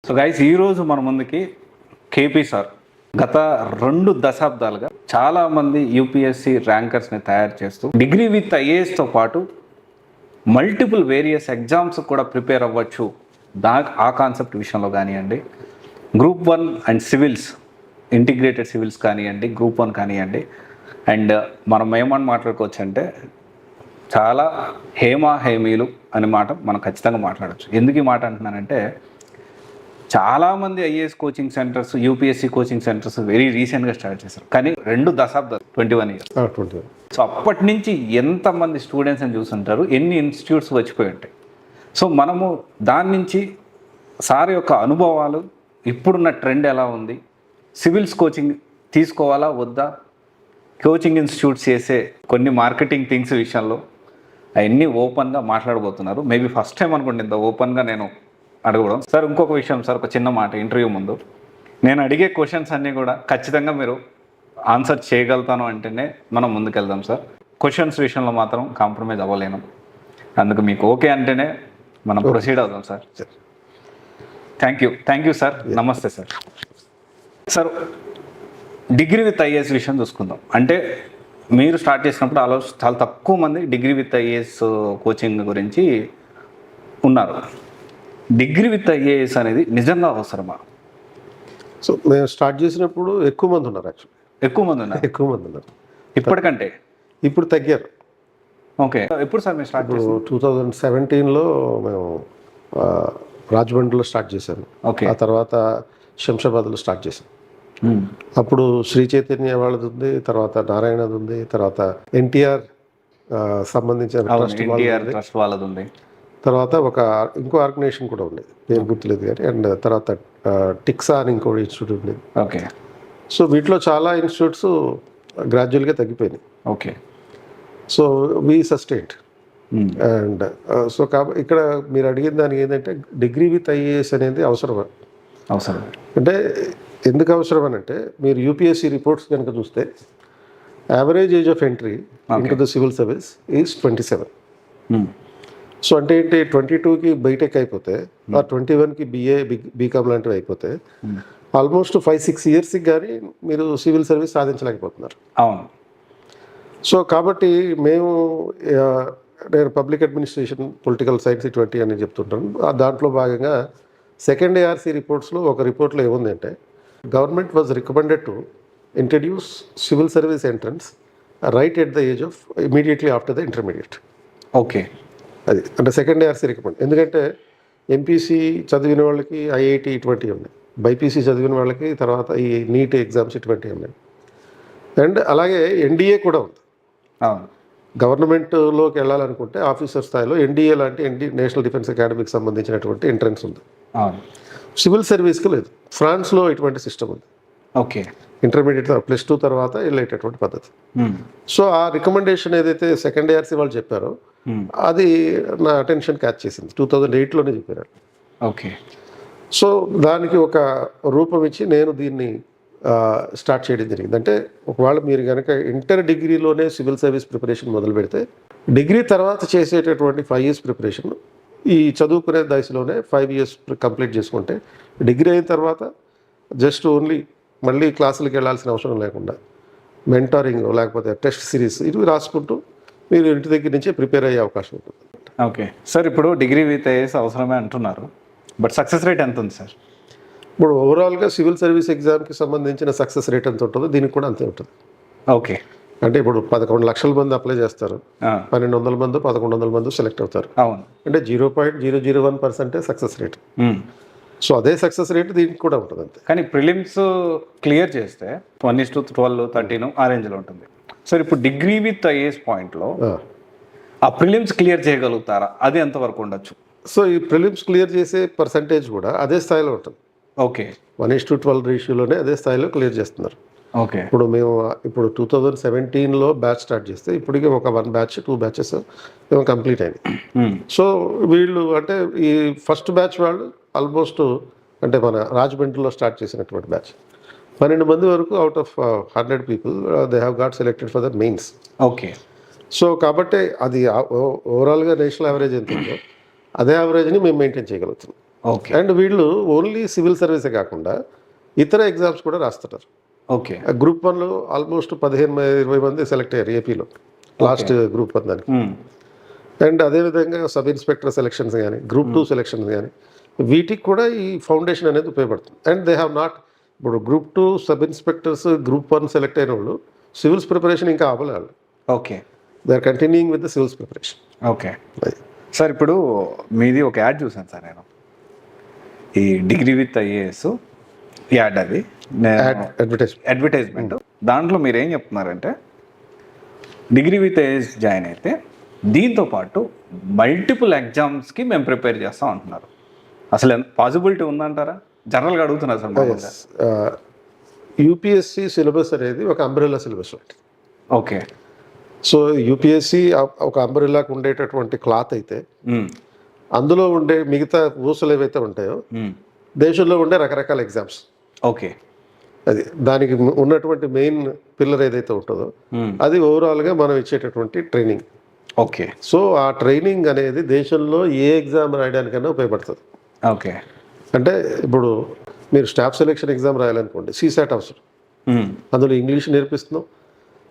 So guys ఈరోజు మన ముందుకి కేపీ సార్ గత 2 దశాబ్దాలుగా చాలామంది యూపీఎస్సీ ర్యాంకర్స్ని తయారు చేస్తూ డిగ్రీ విత్ ఐఏఎస్తో పాటు మల్టిపుల్ వేరియస్ ఎగ్జామ్స్ కూడా ప్రిపేర్ అవ్వచ్చు. ఆ కాన్సెప్ట్ విషయంలో కానివ్వండి, group 1 and civils, integrated civils కానివ్వండి, గ్రూప్ 1 కానివ్వండి, అండ్ మనం ఏమని మాట్లాడుకోవచ్చు అంటే చాలా హేమీలు అనే మాట మనం ఖచ్చితంగా మాట్లాడవచ్చు. ఎందుకు ఈ మాట అంటున్నానంటే చాలామంది IAS coaching centres, UPSC coaching centres very రీసెంట్గా స్టార్ట్ చేశారు. కానీ 2 దశాబ్దాలు 21 ఇయర్స్. సో అప్పటి నుంచి ఎంతమంది స్టూడెంట్స్ని చూస్తుంటారు, ఎన్ని ఇన్స్టిట్యూట్స్ వచ్చిపోయి ఉంటాయి. సో మనము దాని నుంచి సార్ యొక్క అనుభవాలు, ఇప్పుడున్న ట్రెండ్ ఎలా ఉంది, సివిల్స్ కోచింగ్ తీసుకోవాలా వద్దా, కోచింగ్ ఇన్స్టిట్యూట్స్ చేసే కొన్ని మార్కెటింగ్ థింగ్స్ విషయంలో అవన్నీ ఓపెన్గా మాట్లాడబోతున్నారు. మేబీ ఫస్ట్ టైం అనుకోండి ఇంత ఓపెన్గా నేను అడగడం. సార్ ఇంకొక విషయం సార్, ఒక చిన్న మాట, ఇంటర్వ్యూ ముందు నేను అడిగే క్వశ్చన్స్ అన్నీ కూడా ఖచ్చితంగా మీరు ఆన్సర్ చేయగలుగుతాను అంటేనే మనం ముందుకెళ్దాం సార్. క్వశ్చన్స్ విషయంలో మాత్రం కాంప్రమైజ్ అవ్వలేను. అందుకు మీకు ఓకే అంటేనే మనం ప్రొసీడ్ అవుదాం సార్. Thank you sir. నమస్తే sir. Sir degree with IAS విషయం చూసుకుందాం. అంటే మీరు స్టార్ట్ చేసినప్పుడు ఆల్మోస్ట్ చాలా తక్కువ మంది డిగ్రీ విత్ ఐఏఎస్ కోచింగ్ గురించి ఉన్నారు. డిగ్రీ విత్ ఐఏఎస్ అనేది నిజంగా అవసరమా? సో మేము స్టార్ట్ చేసినప్పుడు ఎక్కువ మంది ఉన్నారు. యాక్చువల్లీ ఎక్కువ మంది ఉన్నారు. ఇప్పటికంటే ఇప్పుడు తగ్గారు. ఓకే. ఎప్పుడు సార్ మీరు స్టార్ట్ 2017లో మేము రాజమండ్రిలో స్టార్ట్ చేశాను. ఓకే. ఆ తర్వాత శంషాబాద్లో స్టార్ట్ చేశాను. అప్పుడు శ్రీ చైతన్య వాళ్ళది ఉంది, తర్వాత నారాయణది ఉంది, తర్వాత ఎన్టీఆర్ సంబంధించిన ట్రస్ట్ వాళ్ళది ఉంది, తర్వాత ఇంకో ఆర్గనైజేషన్ కూడా ఉంది, పేరు గుర్తులేదు కానీ, అండ్ తర్వాత టిక్సా అని ఇంకో ఇన్స్టిట్యూట్ ఉంది. ఓకే. సో వీటిలో చాలా ఇన్స్టిట్యూట్స్ గ్రాడ్యువల్గా తగ్గిపోయినాయి. Okay. So we sustained. And so ఇక్కడ మీరు అడిగిన దానికి ఏంటంటే డిగ్రీ విత్ ఐఏఎస్ అనేది అవసరం. అంటే ఎందుకు అవసరం అని అంటే, మీరు యూపీఎస్సీ రిపోర్ట్స్ కనుక చూస్తే average age of entry into the civil service is 27. So అంటే ఏంటి, 22కి బీటెక్ అయిపోతే, ఆ 21కి బీకామ్ లాంటివి అయిపోతే ఆల్మోస్ట్ 5-6 ఇయర్స్కి కానీ మీరు సివిల్ సర్వీస్ సాధించలేకపోతున్నారు. అవును. సో కాబట్టి నేను పబ్లిక్ అడ్మినిస్ట్రేషన్, పొలిటికల్ సైన్స్ ఇటువంటి అని చెప్తుంటాను. దాంట్లో భాగంగా సెకండ్ ఏఆర్సీ రిపోర్ట్స్లో ఒక రిపోర్ట్లో ఏముంది అంటే, government was recommended to introduce civil service entrance right at the age of immediately after the intermediate. Okay. అది అంటే సెకండ్ ఏఆర్సీ రికమెండ్. ఎందుకంటే ఎంపీసీ చదివిన వాళ్ళకి ఐఐటి ఇటువంటివి ఉన్నాయి, బైపీసీ చదివిన వాళ్ళకి తర్వాత ఈ నీట్ ఎగ్జామ్స్ ఇటువంటివి ఉన్నాయి. అండ్ అలాగే ఎన్డీఏ కూడా ఉంది. గవర్నమెంట్లోకి వెళ్ళాలనుకుంటే ఆఫీసర్ స్థాయిలో ఎన్డీఏ లాంటి నేషనల్ డిఫెన్స్ అకాడమీకి సంబంధించినటువంటి ఎంట్రన్స్ ఉంది. సివిల్ సర్వీస్కి లేదు. ఫ్రాన్స్లో ఇటువంటి సిస్టమ్ ఉంది. ఓకే. ఇంటర్మీడియట్ +2 తర్వాత వెళ్ళేటటువంటి పద్ధతి. సో ఆ రికమెండేషన్ ఏదైతే సెకండ్ ఏఆర్సీ వాళ్ళు చెప్పారో అది నా అటెన్షన్ క్యాచ్ చేసింది. 2008లోనే చెప్పారు. ఓకే. సో దానికి ఒక రూపం ఇచ్చి నేను దీన్ని స్టార్ట్ చేయడం జరిగింది. అంటే ఒకవేళ మీరు కనుక ఇంటర్ డిగ్రీలోనే సివిల్ సర్వీస్ ప్రిపరేషన్ మొదలు పెడితే, డిగ్రీ తర్వాత చేసేటటువంటి 5 years ప్రిపరేషన్ ఈ చదువుకునే దశలోనే 5 years కంప్లీట్ చేసుకుంటే, డిగ్రీ అయిన తర్వాత జస్ట్ ఓన్లీ మళ్ళీ క్లాసులకు వెళ్ళాల్సిన అవసరం లేకుండా మెంటారింగ్ లేకపోతే టెస్ట్ సిరీస్ ఇవి రాసుకుంటూ మీరు ఇంటి దగ్గర నుంచే ప్రిపేర్ అయ్యే అవకాశం ఉంటుంది. Okay sir. ఇప్పుడు డిగ్రీ విత్ ఐఏఎస్ అవసరమే అంటున్నారు, బట్ సక్సెస్ రేట్ ఎంత ఉంది సార్? ఇప్పుడు ఓవరాల్గా సివిల్ సర్వీస్ ఎగ్జామ్కి సంబంధించిన సక్సెస్ రేట్ ఎంత ఉంటుందో దీనికి కూడా అంతే ఉంటుంది. ఓకే. అంటే ఇప్పుడు 11 లక్షల మంది అప్లై చేస్తారు, 1200 మంది 1100 మంది సెలెక్ట్ అవుతారు. అవును. అంటే 0.001% సక్సెస్ రేట్. సో అదే సక్సెస్ రేట్ దీనికి కూడా ఉంటుంది అంతే. కానీ ప్రిలిమ్స్ క్లియర్ చేస్తే 1:12, 13 ఆ రేంజ్లో ఉంటుంది. సార్ ఇప్పుడు డిగ్రీ విత్ ఐఏఎస్ పాయింట్లో ఆ ప్రిలిమ్స్ క్లియర్ చేయగలుగుతారా? అది ఎంతవరకు ఉండొచ్చు? సో ఈ ప్రిలిమ్స్ క్లియర్ చేసే పర్సంటేజ్ కూడా అదే స్థాయిలో ఉంటుంది. ఓకే. 1:12 రేషియోలోనే అదే స్థాయిలో క్లియర్ చేస్తున్నారు. ఓకే. ఇప్పుడు 2017లో బ్యాచ్ స్టార్ట్ చేస్తే ఇప్పటికీ ఒక 1 batch 2 batches ఏమో కంప్లీట్ అయింది. సో వీళ్ళు అంటే ఈ ఫస్ట్ బ్యాచ్ వాళ్ళు ఆల్మోస్ట్ అంటే మన రాజమండ్రిలో స్టార్ట్ చేసినటువంటి బ్యాచ్ 12 మంది వరకు out of 100 people they have got selected for the mains. Okay. So కాబట్టి అది ఓవరాల్గా నేషనల్ యావరేజ్ ఎంత ఉందో అదే యావరేజ్ని మేము మెయింటైన్ చేయగలుగుతున్నాం. ఓకే అండ్ వీళ్ళు ఓన్లీ సివిల్ సర్వీసే కాకుండా ఇతర ఎగ్జామ్స్ కూడా రాస్తున్నారు. ఓకే గ్రూప్ 1లో ఆల్మోస్ట్ 15-20 మంది సెలెక్ట్ అయ్యారు ఏపీలో లాస్ట్ గ్రూప్ 1 దానికి. అండ్ అదేవిధంగా సబ్ ఇన్స్పెక్టర్ సెలెక్షన్స్ కానీ గ్రూప్ 2 సెలెక్షన్స్ కానీ వీటికి కూడా ఈ ఫౌండేషన్ అనేది ఉపయోగపడుతుంది. అండ్ దే హ్యావ్ నాట్, ఇప్పుడు group 2 sub inspectors group 1 select అయిన వాళ్ళు సివిల్స్ ప్రిపరేషన్ ఇంకా ఆపలేదు. Okay they are continuing with the civils preparation. Okay sir, ఇప్పుడు మీది ఒక యాడ్ చూసాను సార్ నేను, ఈ డిగ్రీ విత్ ఐఏఎస్ యాడ్, అది అడ్వర్టైజ్మెంట్. దాంట్లో మీరు ఏం చెప్తున్నారంటే డిగ్రీ విత్ ఐఏఎస్ జాయిన్ అయితే దీంతో పాటు మల్టిపుల్ ఎగ్జామ్స్కి మేము ప్రిపేర్ చేస్తాం అంటున్నారు. అసలు పాసిబిలిటీ ఉందంటారా? జనరల్గా అడుగుతున్నారు సార్. యూపీఎస్సి సిలబస్ అనేది ఒక అంబ్రెల్లా సిలబస్ ఉంటుంది. ఓకే, సో యూపీఎస్సి ఒక అంబ్రెల్లాకు ఉండేటటువంటి క్లాత్ అయితే అందులో ఉండే మిగతా ఊసలు ఏవైతే ఉంటాయో దేశంలో ఉండే రకరకాల ఎగ్జామ్స్. ఓకే, అది దానికి ఉన్నటువంటి మెయిన్ పిల్లర్ ఏదైతే ఉంటుందో అది ఓవరాల్గా మనం ఇచ్చేటటువంటి ట్రైనింగ్. ఓకే, సో ఆ ట్రైనింగ్ అనేది దేశంలో ఏ ఎగ్జామ్ రాయడానికైనా ఉపయోగపడుతుంది. ఓకే, అంటే ఇప్పుడు మీరు స్టాఫ్ సెలెక్షన్ ఎగ్జామ్ రాయాలనుకోండి, సీసాట్ అవసరం. అందులో ఇంగ్లీష్ నేర్పిస్తున్నాం,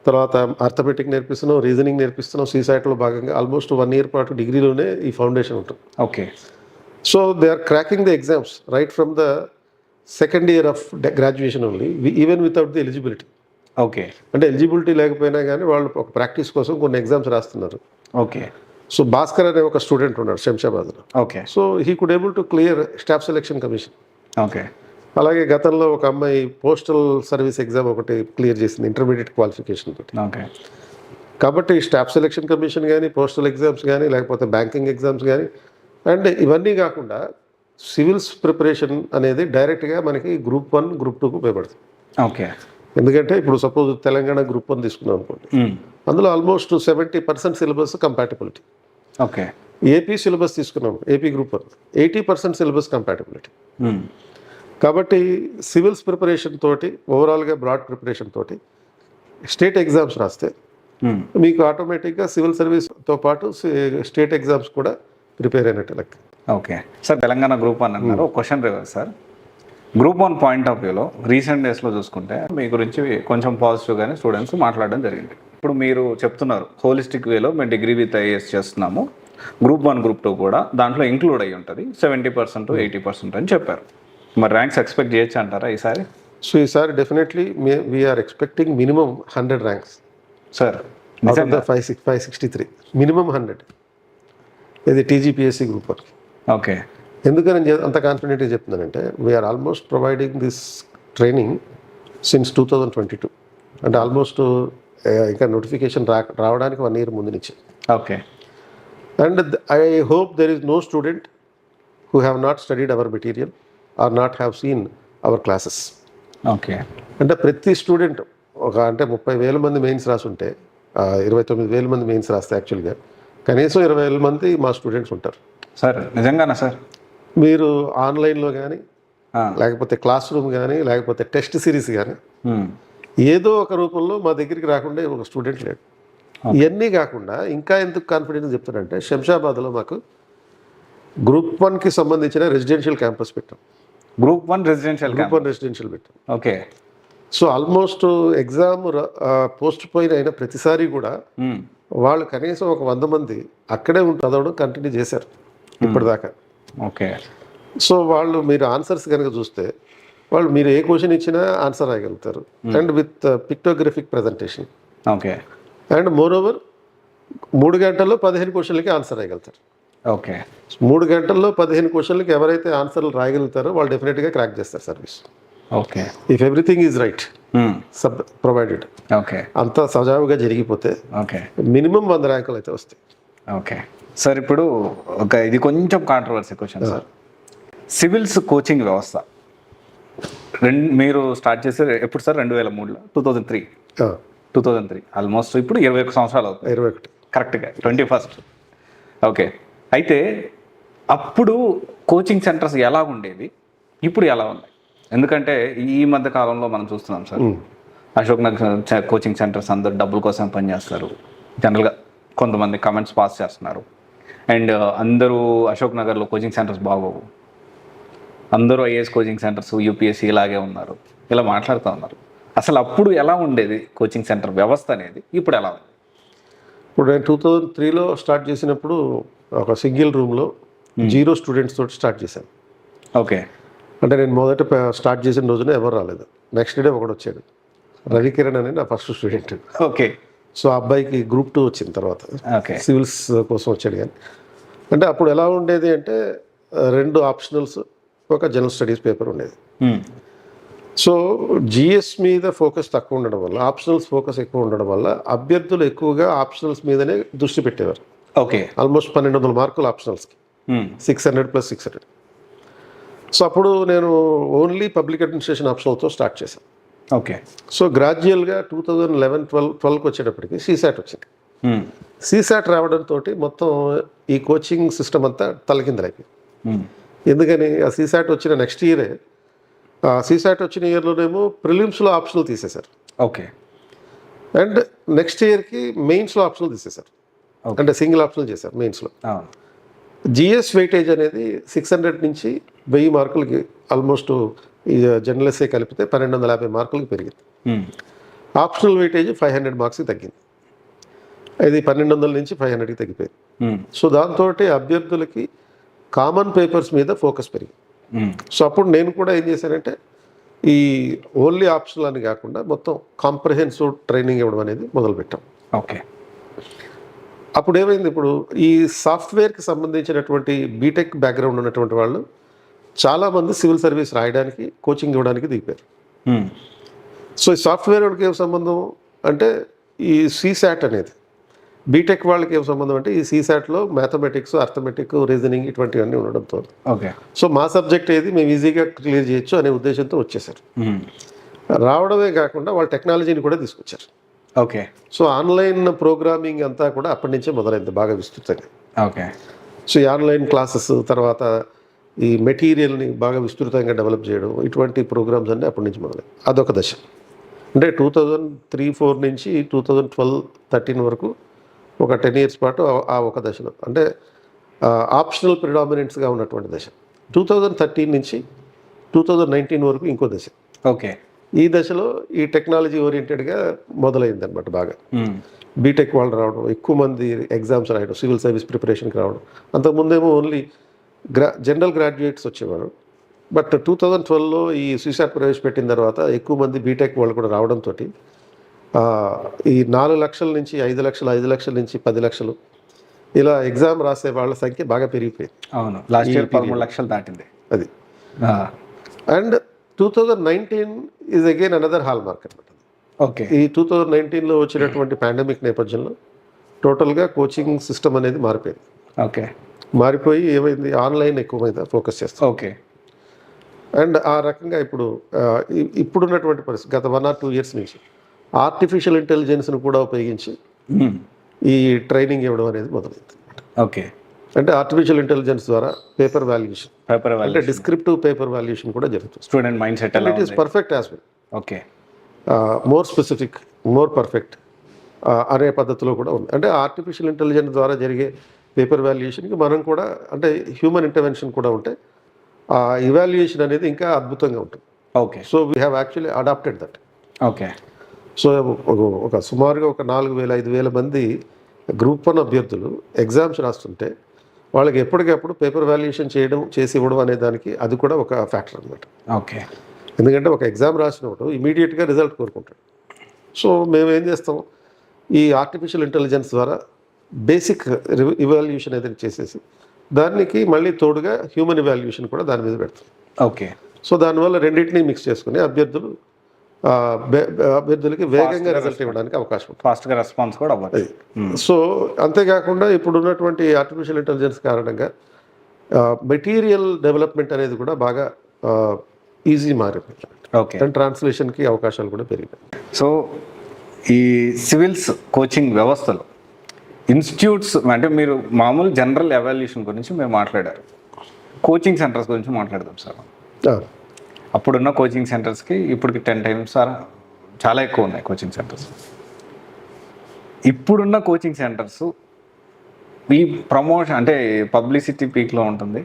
తర్వాత అర్థమెటిక్ నేర్పిస్తున్నాం, రీజనింగ్ నేర్పిస్తున్నాం. సీసాట్లో భాగంగా ఆల్మోస్ట్ 1 year పాటు డిగ్రీలోనే ఈ ఫౌండేషన్ ఉంటుంది. Okay, so they are cracking the exams right from the second year of graduation only, even without the eligibility. Okay, అంటే ఎలిజిబిలిటీ లేకపోయినా కానీ వాళ్ళు ఒక ప్రాక్టీస్ కోసం కొన్ని ఎగ్జామ్స్ రాస్తున్నారు. ఓకే. సో భాస్కర్ అనే ఒక స్టూడెంట్ ఉన్నాడు శంషాబాద్లో. Okay, so he could able to clear Staff Selection Commission. Okay. అలాగే గతంలో ఒక అమ్మాయి పోస్టల్ సర్వీస్ ఎగ్జామ్ ఒకటి క్లియర్ చేసింది ఇంటర్మీడియట్ క్వాలిఫికేషన్ తోటి. ఓకే. కాబట్టి స్టాఫ్ సెలెక్షన్ కమిషన్ కానీ, పోస్టల్ ఎగ్జామ్స్ కానీ, లేకపోతే బ్యాంకింగ్ ఎగ్జామ్స్ కానీ, అండ్ ఇవన్నీ కాకుండా సివిల్స్ ప్రిపరేషన్ అనేది డైరెక్ట్గా మనకి గ్రూప్ 1, గ్రూప్ 2కు ఉపయోగపడుతుంది. ఓకే. ఎందుకంటే ఇప్పుడు సపోజ్ తెలంగాణ గ్రూప్ 1 తీసుకున్నాం అనుకోండి, అందులో almost 70% syllabus compatibility. Okay. AP syllabus తీసుకున్నాం, ఏపీ గ్రూప్ 1 80% సిలబస్ కంపాటబిలిటీ. కాబట్టి సివిల్స్ ప్రిపరేషన్ తోటి ఓవరాల్గా బ్రాడ్ ప్రిపరేషన్ తోటి స్టేట్ ఎగ్జామ్స్ రాస్తే మీకు ఆటోమేటిక్గా సివిల్ సర్వీస్తో పాటు స్టేట్ ఎగ్జామ్స్ కూడా ప్రిపేర్ అయినట్టు లెక్క. ఓకే సార్, తెలంగాణ గ్రూప్ 1 అన్నారు. Question reverse sir, group 1 point of వ్యూలో రీసెంట్ డేస్లో చూసుకుంటే మీ గురించి కొంచెం పాజిటివ్గానే స్టూడెంట్స్ మాట్లాడడం జరిగింది. ఇప్పుడు మీరు చెప్తున్నారు హోలిస్టిక్ వేలో మేము డిగ్రీ విత్ ఐఏఎస్ చేస్తున్నాము, గ్రూప్ 1, గ్రూప్ 2 కూడా దాంట్లో ఇంక్లూడ్ అయ్యి ఉంటుంది, 70% 80% అని చెప్పారు. మరి ర్యాంక్స్ ఎక్స్పెక్ట్ చేయొచ్చు అంటారా ఈసారి? సో ఈసారి definitely we're expecting minimum 100 ranks sir. 563 minimum 100. ఇది టీజీపీఎస్సీ గ్రూప్ 1. ఓకే. ఎందుకని నేను అంత కాన్ఫిడెంట్గా చెప్తున్నానంటే we're almost providing this training since 2022. అంటే ఆల్మోస్ట్ ఇంకా నోటిఫికేషన్ రావడానికి 1 year ముందు నుంచి. Okay. And I hope there is no student who have not studied our material or not have seen our classes. Okay. అంటే ప్రతి స్టూడెంట్ అంటే 30,000 మంది mains రాసుంటే 29,000 మంది మెయిన్స్ రాస్తే యాక్చువల్గా కనీసం 20,000 మంది మా స్టూడెంట్స్ ఉంటారు సార్. నిజంగానా సార్? మీరు ఆన్లైన్లో కానీ, లేకపోతే క్లాస్ రూమ్ కానీ, లేకపోతే టెస్ట్ సిరీస్ కానీ ఏదో ఒక రూపంలో మా దగ్గరికి రాకుండా ఒక స్టూడెంట్ లేడు. ఇవన్నీ కాకుండా ఇంకా ఎందుకు కాన్ఫిడెన్స్ చెప్తానంటే శంషాబాద్లో మాకు గ్రూప్ 1కి సంబంధించిన రెసిడెన్షియల్ క్యాంపస్ పెట్టాం. గ్రూప్ 1 రెసిడెన్షియల్ పెట్టాం. Okay. So almost exam post పోయిన అయిన ప్రతిసారి కూడా వాళ్ళు కనీసం ఒక 100 మంది అక్కడే చదవడం కంటిన్యూ చేశారు ఇప్పటిదాకా. ఓకే. సో వాళ్ళు మీరు ఆన్సర్స్ కనుక చూస్తే వాళ్ళు మీరు ఏ క్వశ్చన్ ఇచ్చినా ఆన్సర్ రాయగలుగుతారు, and with pictographic presentation. Okay. And moreover 3 గంటల్లో 15 క్వశ్చన్లకి ఆన్సర్ రాయగలుగుతారు. ఓకే. 3 గంటల్లో 15 క్వశ్చన్లకి ఎవరైతే ఆన్సర్లు రాయగలుగుతారో వాళ్ళు డెఫినెట్గా క్రాక్ చేస్తారు service. Okay. If everything is right provided, okay, అంతా సజావుగా జరిగిపోతే ఓకే మినిమం 100 ర్యాంకులు అయితే వస్తాయి. Okay sir. ఇప్పుడు ఇది కొంచెం controversy question sir. Civils coaching వ్యవస్థ మీరు స్టార్ట్ చేసే ఎప్పుడు సార్? 2003లో 2003 ఆల్మోస్ట్ ఇప్పుడు 21 సంవత్సరాలు అవుతుంది. 21 కరెక్ట్గా 21st. ఓకే. అయితే అప్పుడు కోచింగ్ సెంటర్స్ ఎలా ఉండేవి, ఇప్పుడు ఎలా ఉన్నాయి? ఎందుకంటే ఈ మధ్య కాలంలో మనం చూస్తున్నాం sir, Ashok Nagar coaching centres అందరూ డబ్బుల కోసం పనిచేస్తారు. జనరల్గా కొంతమంది కమెంట్స్ పాస్ చేస్తున్నారు, అండ్ అందరూ అశోక్ నగర్లో కోచింగ్ సెంటర్స్ బాగోవు, అందరూ ఐఏఎస్ కోచింగ్ సెంటర్స్ యూపీఎస్సీ ఇలాగే ఉన్నారు, ఇలా మాట్లాడుతూ ఉన్నారు. అసలు అప్పుడు ఎలా ఉండేది కోచింగ్ సెంటర్ వ్యవస్థ అనేది, ఇప్పుడు ఎలా ఉంది? ఇప్పుడు నేను 2003లో స్టార్ట్ చేసినప్పుడు ఒక సింగిల్ రూమ్లో 0 స్టూడెంట్స్ తోటి స్టార్ట్ చేశాను. ఓకే. అంటే నేను మొదట స్టార్ట్ చేసిన రోజున ఎవరు రాలేదు. నెక్స్ట్ డే ఒకడు వచ్చాడు, రవికిరణ్ అని నా ఫస్ట్ స్టూడెంట్. ఓకే. సో ఆ అబ్బాయికి గ్రూప్ 2 వచ్చిన తర్వాత ఓకే. సివిల్స్ కోసం వచ్చాడు. కానీ అంటే అప్పుడు ఎలా ఉండేది అంటే 2 ఆప్షనల్స్, ఒక జనరల్ స్టడీస్ పేపర్ ఉండేది. సో జిఎస్ మీద ఫోకస్ తక్కువ ఉండడం వల్ల, ఆప్షనల్స్ ఫోకస్ ఎక్కువ ఉండడం వల్ల అభ్యర్థులు ఎక్కువగా ఆప్షనల్స్ మీదనే దృష్టి పెట్టేవారు. ఓకే. ఆల్మోస్ట్ 1200 మార్కులు ఆప్షనల్స్కి, 600 + 600. సో అప్పుడు నేను ఓన్లీ పబ్లిక్ అడ్మినిస్ట్రేషన్ ఆప్షనల్తో స్టార్ట్ చేశాను. ఓకే. సో గ్రాడ్యువల్గా 2011-12కి వచ్చేటప్పటికి సీసాట్ వచ్చింది. సీసాట్ రావడంతో మొత్తం ఈ కోచింగ్ సిస్టమ్ అంతా తలకిందలైపోయింది. ఎందుకని, ఆ సీసాట్ వచ్చిన నెక్స్ట్ ఇయరే, సీసాట్ వచ్చిన ఇయర్లోనేమో ప్రిలిమ్స్లో ఆప్షనల్ తీసేశారు. ఓకే. అండ్ నెక్స్ట్ ఇయర్కి మెయిన్స్లో ఆప్షనల్ తీసేశారు. అంటే సింగిల్ ఆప్షనల్ చేశారు మెయిన్స్లో. జిఎస్ వెయిటేజ్ అనేది 600 నుంచి 1000 మార్కులకి, ఆల్మోస్ట్ ఈ జనరల్ ఎస్ఏ కలిపితే 1250 మార్కులకి పెరిగింది. ఆప్షనల్ వెయిటేజ్ 500 మార్క్స్కి తగ్గింది. ఇది 1200 నుంచి 500కి తగ్గిపోయింది. సో దాంతో అభ్యర్థులకి కామన్ పేపర్స్ మీద ఫోకస్ పెరిగింది. సో అప్పుడు నేను కూడా ఏం చేశానంటే, ఈ ఓన్లీ ఆప్షనల్ అని కాకుండా మొత్తం కాంప్రహెన్సివ్ ట్రైనింగ్ ఇవ్వడం అనేది మొదలుపెట్టాం. ఓకే. అప్పుడు ఏమైంది, ఇప్పుడు ఈ సాఫ్ట్వేర్కి సంబంధించినటువంటి బీటెక్ బ్యాక్గ్రౌండ్ ఉన్నటువంటి వాళ్ళు చాలామంది సివిల్ సర్వీస్ రాయడానికి, కోచింగ్ ఇవ్వడానికి దిగిపోయారు. సో ఈ సాఫ్ట్వేర్ వాళ్ళకి ఏం సంబంధం అంటే, ఈ సీసాట్ అనేది, బీటెక్ వాళ్ళకి ఏం సంబంధం అంటే, ఈ సీసాట్లో మ్యాథమెటిక్స్, అర్థమెటిక్, రీజనింగ్ ఇటువంటివన్నీ ఉండడంతో, ఓకే, సో మా సబ్జెక్ట్ ఏది మేము ఈజీగా క్లియర్ చేయొచ్చు అనే ఉద్దేశంతో వచ్చేసారు. రావడమే కాకుండా వాళ్ళు టెక్నాలజీని కూడా తీసుకొచ్చారు. ఓకే. సో ఆన్లైన్ ప్రోగ్రామింగ్ అంతా కూడా అప్పటి నుంచే మొదలైంది బాగా విస్తృతంగా. ఓకే. సో ఈ ఆన్లైన్ క్లాసెస్, తర్వాత ఈ మెటీరియల్ని బాగా విస్తృతంగా డెవలప్ చేయడం, ఇటువంటి ప్రోగ్రామ్స్ అన్నీ అప్పటి నుంచి మొదలైంది. అదొక దశ. అంటే 2003-04 నుంచి 2012-13 వరకు ఒక 10 years పాటు ఆ ఒక దశలో, అంటే ఆప్షనల్ ప్రిడామినెంట్స్గా ఉన్నటువంటి దశ. 2013 నుంచి 2019 వరకు ఇంకో దశ. ఓకే. ఈ దశలో ఈ టెక్నాలజీ ఓరియంటెడ్గా మొదలైంది అనమాట బాగా. బీటెక్ వాళ్ళు రావడం, ఎక్కువ మంది ఎగ్జామ్స్ రాయడం, సివిల్ సర్వీస్ ప్రిపరేషన్కి రావడం. అంతకుముందేమో ఓన్లీ జనరల్ గ్రాడ్యుయేట్స్ వచ్చేవారు. బట్ 2012లో ఈ సీసాట్ ప్రవేశపెట్టిన తర్వాత ఎక్కువ మంది బీటెక్ వాళ్ళు కూడా రావడంతో ఈ 4 లక్షల నుంచి 5 లక్షలు, 5 లక్షల నుంచి 10 లక్షలు ఇలా ఎగ్జామ్ రాసే వాళ్ళ సంఖ్య బాగా పెరిగిపోయింది. అవును, లాస్ట్ ఇయర్ 13 లక్షలు దాటింది అది. And 2019 is again another hall mark అనమాట. ఓకే. ఈ 2019లో వచ్చినటువంటి పాండమిక్ నేపథ్యంలో టోటల్గా కోచింగ్ సిస్టమ్ అనేది మారిపోయింది. ఓకే. మారిపోయి ఏమైంది, ఆన్లైన్ ఎక్కువ మీద ఫోకస్ చేస్తాం. ఓకే. అండ్ ఆ రకంగా ఇప్పుడున్నటువంటి పరిస్థితి గత 1 or 2 years నుంచి ఆర్టిఫిషియల్ ఇంటెలిజెన్స్ను కూడా ఉపయోగించి ఈ ట్రైనింగ్ ఇవ్వడం అనేది మొదలైంది. ఓకే. అంటే ఆర్టిఫిషియల్ ఇంటెలిజెన్స్ ద్వారా పేపర్ వాల్యుయేషన్, అంటే డిస్క్రిప్టివ్ పేపర్ వాల్యుయేషన్ కూడా జరుగుతుంది. Student mind set it is perfect as well. Okay. More specific, more perfect అనే పద్ధతిలో కూడా ఉంది. అంటే ఆర్టిఫిషియల్ ఇంటెలిజెన్స్ ద్వారా జరిగే పేపర్ వాల్యుయేషన్కి మనం కూడా, అంటే హ్యూమన్ ఇంటర్వెన్షన్ కూడా ఉంటే ఆ ఇవాల్యుయేషన్ అనేది ఇంకా అద్భుతంగా ఉంటుంది. Okay. So we have actually adapted that. Okay. So ఒక సుమారుగా ఒక 4000-5000 మంది గ్రూప్ 1 అభ్యర్థులు ఎగ్జామ్స్ రాస్తుంటే వాళ్ళకి ఎప్పటికప్పుడు పేపర్ వాల్యుయేషన్ చేసి ఇవ్వడం అనే దానికి అది కూడా ఒక ఫ్యాక్టర్ అనమాట. ఓకే. ఎందుకంటే ఒక ఎగ్జామ్ రాసినప్పుడు ఇమీడియట్గా రిజల్ట్ కోరుకుంటాడు. సో మేము ఏం చేస్తాం, ఈ ఆర్టిఫిషియల్ ఇంటెలిజెన్స్ ద్వారా బేసిక్ ఇవాల్యుయేషన్ ఏదైనా చేసేసి దానికి మళ్ళీ తోడుగా హ్యూమన్ ఇవాల్యుయేషన్ కూడా దాని మీద పెడతాం. ఓకే. సో దానివల్ల రెండింటినీ మిక్స్ చేసుకుని అభ్యర్థులకి వేగంగా రిజల్ట్ ఇవ్వడానికి అవకాశం ఉంటుంది, ఫాస్ట్గా రెస్పాన్స్ కూడా అవ్వాలి. సో అంతేకాకుండా ఇప్పుడు ఉన్నటువంటి ఆర్టిఫిషియల్ ఇంటెలిజెన్స్ కారణంగా మెటీరియల్ డెవలప్మెంట్ అనేది కూడా బాగా ఈజీ మారిపోయింది. ఓకే. అండ్ ట్రాన్స్లేషన్కి అవకాశాలు కూడా పెరిగాయి. సో ఈ సివిల్స్ కోచింగ్ వ్యవస్థలో ఇన్స్టిట్యూట్స్, అంటే మీరు మామూలు జనరల్ ఎవాల్యుయేషన్ గురించి మేము మాట్లాడారు, కోచింగ్ సెంటర్స్ గురించి మాట్లాడదాం సార్. అప్పుడున్న కోచింగ్ సెంటర్స్కి ఇప్పటికి 10 times చాలా ఎక్కువ ఉన్నాయి కోచింగ్ సెంటర్స్. ఇప్పుడున్న కోచింగ్ సెంటర్స్ ఈ ప్రమోషన్, అంటే పబ్లిసిటీ పీక్లో ఉంటుంది,